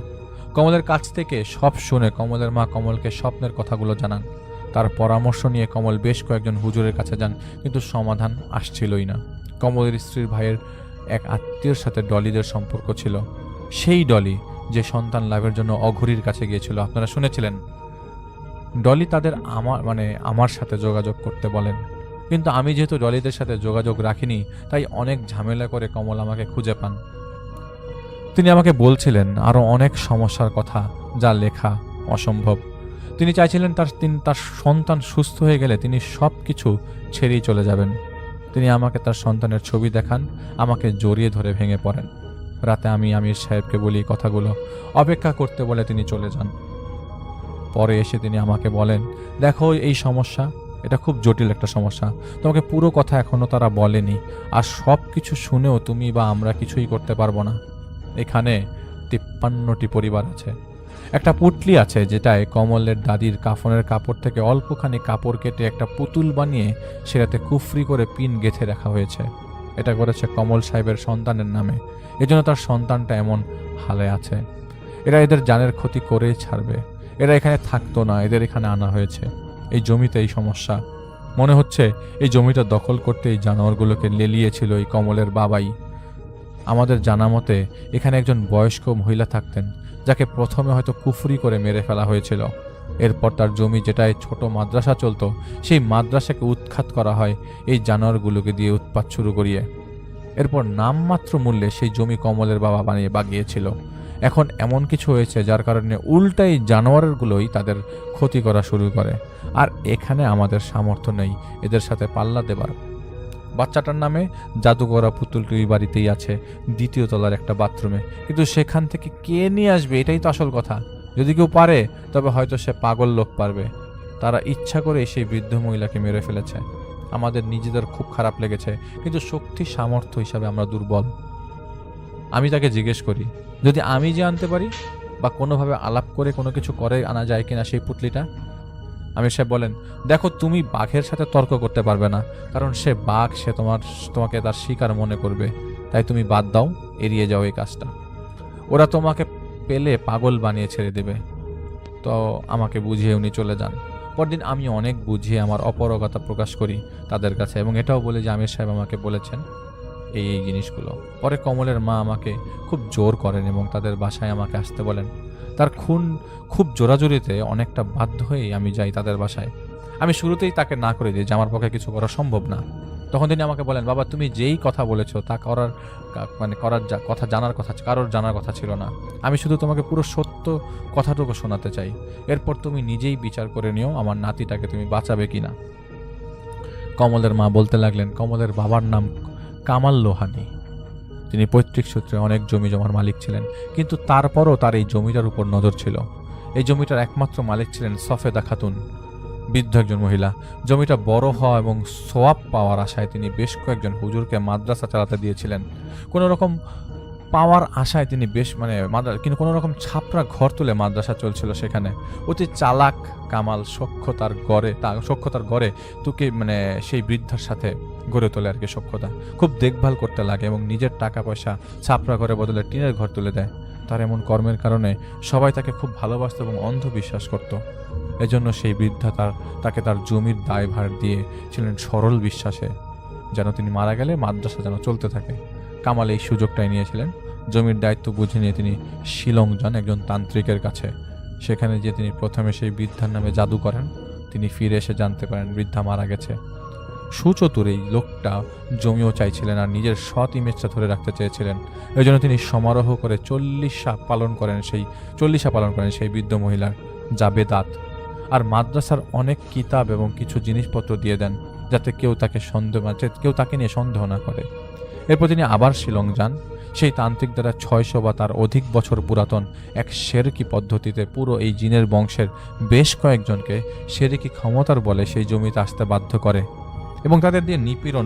Speaker 6: কমলের কাছ থেকে সব শুনে কমলের মা কমলকে স্বপ্নের কথাগুলো জানান। তার পরামর্শ নিয়ে কমল বেশ কয়েকজন হুজুরের কাছে যান কিন্তু সমাধান আসছিলই না। কমলের স্ত্রীর ভাইয়ের এক আত্মীয়ের সাথে ডলিদের সম্পর্ক ছিল। সেই ডলি যে সন্তান লাভের জন্য অঘরীর কাছে গিয়েছিল, আপনারা শুনেছিলেন। ডলি তাদের আমার সাথে যোগাযোগ করতে বলেন, কিন্তু আমি যেহেতু ডলিদের সাথে যোগাযোগ রাখিনি, তাই অনেক ঝামেলা করে কমল আমাকে খুঁজে পান। তিনি আমাকে বলছিলেন আরও অনেক সমস্যার কথা, যা লেখা অসম্ভব। তিনি চাইছিলেন তার সন্তান সুস্থ হয়ে গেলে তিনি সব কিছু ছেড়েই চলে যাবেন। তিনি আমাকে তার সন্তানের ছবি দেখান, আমাকে জড়িয়ে ধরে ভেঙে পড়েন। রাতে আমি আমির সাহেবকে বলি কথাগুলো, অপেক্ষা করতে বলে তিনি চলে যান। পরে এসে তিনি আমাকে বলেন, দেখো এই সমস্যা, এটা খুব জটিল একটা সমস্যা, তোমাকে পুরো কথা এখনো তারা বলেনি, আর সব কিছু শুনেও তুমি বা আমরা কিছুই করতে পারবো না। এখানে 53টি পরিবার আছে। একটা পুটলি আছে যেটায় কমলের দাদির কাফনের কাপড় থেকে অল্পখানি কাপড় কেটে একটা পুতুল বানিয়ে সেটাতে কুফরি করে পিন গেঁথে রাখা হয়েছে। এটা করেছে কমল সাহেবের সন্তানের নামে, এজন্য তার সন্তানটা এমন হালে আছে। এরা এদের জানের ক্ষতি করেই ছাড়বে। এরা এখানে থাকতো না, এদের এখানে আনা হয়েছে। এই জমিতে এই সমস্যা। মনে হচ্ছে এই জমিটা দখল করতে এই জানোয়ারগুলোকে লেলিয়েছিল এই কমলের বাবাই। আমাদের জানা মতে এখানে একজন বয়স্ক মহিলা থাকতেন, যাকে প্রথমে হয়তো কুফরি করে মেরে ফেলা হয়েছিল। এরপর তার জমি যেটায় ছোট মাদ্রাসা চলতো, সেই মাদ্রাসাকে উৎখাত করা হয় এই জানোয়ারগুলোকে দিয়ে উৎপাত শুরু করিয়ে। এরপর নামমাত্র মূল্যে সেই জমি কমলের বাবা বাগিয়েছিল। এখন এমন কিছু হয়েছে যার কারণে উল্টাই জানোয়ারগুলোই তাদের ক্ষতি করা শুরু করে। আর এখানে আমাদের সামর্থ্য নেই এদের সাথে পাল্লা দেবার। বাচ্চাটার নামে জাদুকরা পুতুলটি ওই বাড়িতেই আছে, 2য় তলার একটা বাথরুমে, কিন্তু সেখান থেকে কে নিয়ে আসবে এটাই তো আসল কথা। যদি কেউ পারে তবে হয়তো সে পাগল লোক পারবে। তারা ইচ্ছা করে সেই বৃদ্ধ মহিলাকে মেরে ফেলেছে। আমাদের নিজেদের খুব খারাপ লেগেছে, কিন্তু শক্তি সামর্থ্য হিসাবে আমরা দুর্বল। আমি তাকে জিজ্ঞেস করি যদি আমি যে আনতে পারি বা কোনোভাবে আলাপ করে কোনো কিছু করে আনা যায় কিনা সেই পুতলিটা। আমির সাহেব বলেন, দেখো তুমি বাঘের সাথে তর্ক করতে পারবে না, কারণ সে বাঘ, সে তোমাকে তার শিকার মনে করবে। তাই তুমি বাদ দাও, এড়িয়ে যাও এই কাজটা। ওরা তোমাকে পেলে পাগল বানিয়ে ছেড়ে দেবে। তো আমাকে বুঝিয়ে উনি চলে যান। পরদিন আমি অনেক বুঝিয়ে আমার অপারগতা প্রকাশ করি তাদের কাছে, এবং এটাও বলে যে আমির সাহেব আমাকে বলেছেন এই জিনিসগুলো। পরে কমলের মা আমাকে খুব জোর করেন এবং তাদের বাসায় আমাকে আসতে বলেন। তার খুব জোরাজোরিতে অনেকটা বাধ্য হয়েই আমি যাই তাদের বাসায়। আমি শুরুতেই তাকে না করে দিই যে আমার পক্ষে কিছু করা সম্ভব না। তখন তিনি আমাকে বলেন, বাবা তুমি যেই কথা বলেছো তা করার কথা জানার কথা কারোর জানার কথা ছিল না। আমি শুধু তোমাকে পুরো সত্য কথাটুকু শোনাতে চাই। এরপর তুমি নিজেই বিচার করে নিও আমার নাতিটাকে তুমি বাঁচাবে কিনা। কমলের মা বলতে লাগলেন, কমলের বাবার নাম কামাল লোহানী। তিনি পৈতৃক সূত্রে অনেক জমি জমার মালিক ছিলেন, কিন্তু তারপরও তার এই জমিটার উপর নজর ছিল। এই জমিটার একমাত্র মালিক ছিলেন সফেদা খাতুন, বৃদ্ধ একজন মহিলা। জমিটা বড় হওয়া এবং সোয়াব পাওয়ার আশায় তিনি বেশ কয়েকজন হুজুরকে মাদ্রাসা চালাতে দিয়েছিলেন। কোনো রকম পাওয়ার আশায় তিনি কিন্তু কোনো রকম ছাপরা ঘর তুলে মাদ্রাসা চলছিল সেখানে। অতি চালাক কামাল সক্ষতার গড়ে তুকে সেই বৃদ্ধার সাথে গড়ে তোলে আর কি সক্ষতা। খুব দেখভাল করতে লাগে এবং নিজের টাকা পয়সা ছাপরা ঘরে বদলে টিনের ঘর তুলে দেয়। তার এমন কর্মের কারণে সবাই তাকে খুব ভালোবাসত এবং অন্ধবিশ্বাস করত। এজন্য সেই বৃদ্ধা তাকে তার জমির দায়ভার দিয়েছিলেন সরল বিশ্বাসে, যেন তিনি মারা গেলে মাদ্রাসা যেন চলতে থাকে। কামাল এই সুযোগটাই নিয়েছিলেন। জমির দায়িত্ব বুঝে নিয়ে তিনি শিলং যান একজন তান্ত্রিকের কাছে। সেখানে যে তিনি প্রথমে সেই বৃদ্ধার নামে জাদু করেন। তিনি ফিরে এসে জানতে পারেন বৃদ্ধা মারা গেছে। সুচতুর এই লোকটা জমিও চাইছিলেন আর নিজের সৎ ইমেজটা ধরে রাখতে চেয়েছিলেন। এই জন্য তিনি সমারোহ করে 40 পালন করেন সেই বৃদ্ধ মহিলার জাবেদাত, আর মাদ্রাসার অনেক কিতাব এবং কিছু জিনিসপত্র দিয়ে দেন যাতে কেউ তাকে নিয়ে সন্দেহ না করে। এরপর তিনি আবার শিলং যান। সেই তান্ত্রিক দ্বারা 600 বা তার অধিক বছর পুরাতন এক শেরকি পদ্ধতিতে পুরো এই জিনের বংশের বেশ কয়েকজনকে শেরকি ক্ষমতার বলে সেই জমিতে আসতে বাধ্য করে এবং তাদের দিয়ে নিপীড়ন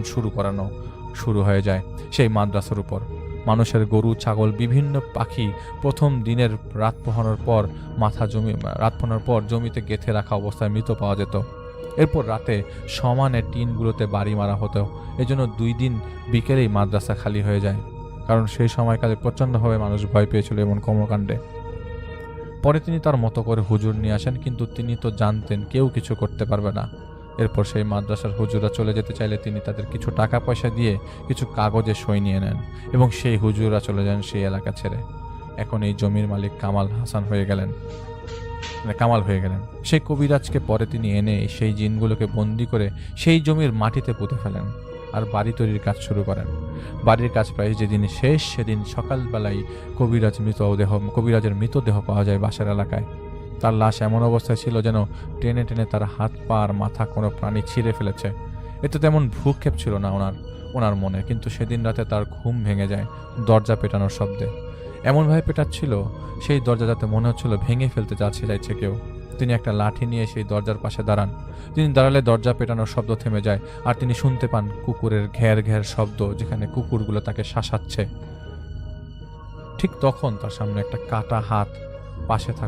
Speaker 6: শুরু হয়ে যায় সেই মাদ্রাসার উপর। মানুষের গরু, ছাগল, বিভিন্ন পাখি প্রথম দিনের রাত পোহানোর পর জমিতে গেঁথে রাখা অবস্থায় মৃত পাওয়া যেত। এরপর রাতে সমানে টিনগুলোতে বাড়ি মারা হতো। এজন্য 2 দিন বিকেলেই মাদ্রাসা খালি হয়ে যায়, কারণ সেই সময়কালে প্রচণ্ডভাবে মানুষ ভয় পেয়েছিল এমন কর্মকাণ্ডে। পরে তিনি তার মতো করে হুজুর নিয়ে আসেন, কিন্তু তিনি তো জানতেন কেউ কিছু করতে পারবে না। এরপর সেই মাদ্রাসার হুজুরা চলে যেতে চাইলে তিনি তাদের কিছু টাকা পয়সা দিয়ে কিছু কাগজে সই নিয়ে নেন এবং সেই হুজুরা চলে যান সেই এলাকা ছেড়ে। এখন এই জমির মালিক কামাল হাসান হয়ে গেলেন, মানে কামাল হয়ে গেলেন। সেই কবিরাজকে পরে তিনি এনে সেই জিনগুলোকে বন্দি করে সেই জমির মাটিতে পুঁতে ফেলেন আর বাড়ি তৈরির কাজ শুরু করেন। বাড়ির কাজ প্রায় যেদিন শেষ সেদিন সকালবেলায় কবিরাজের মৃতদেহ পাওয়া যায় বাসার এলাকায়। তার লাশ এমন অবস্থায় ছিল যেন টেনে টেনে তার হাত পা আর মাথা কোনো প্রাণী ছিঁড়ে ফেলেছে। এতে তেমন ভ্রুক্ষেপ ছিল না ওনার মনে, কিন্তু সেদিন রাতে তার ঘুম ভেঙে যায় দরজা পেটানোর শব্দে। এমনভাবে পেটাচ্ছিল সেই দরজা যাতে মনে হচ্ছিল ভেঙে ফেলতে চাইছে কেউ। তিনি একটা লাঠি নিয়ে সেই দরজার পাশে দাঁড়ান। তিনি দাঁড়ালে দরজা পেটানোর শব্দ থেমে যায় আর তিনি শুনতে পান কুকুরের ঘ্যার ঘ্যার শব্দ, যেখানে কুকুরগুলো তাকে শাসাচ্ছে। ঠিক তখন তার সামনে একটা কাটা হাত পাশে থাকা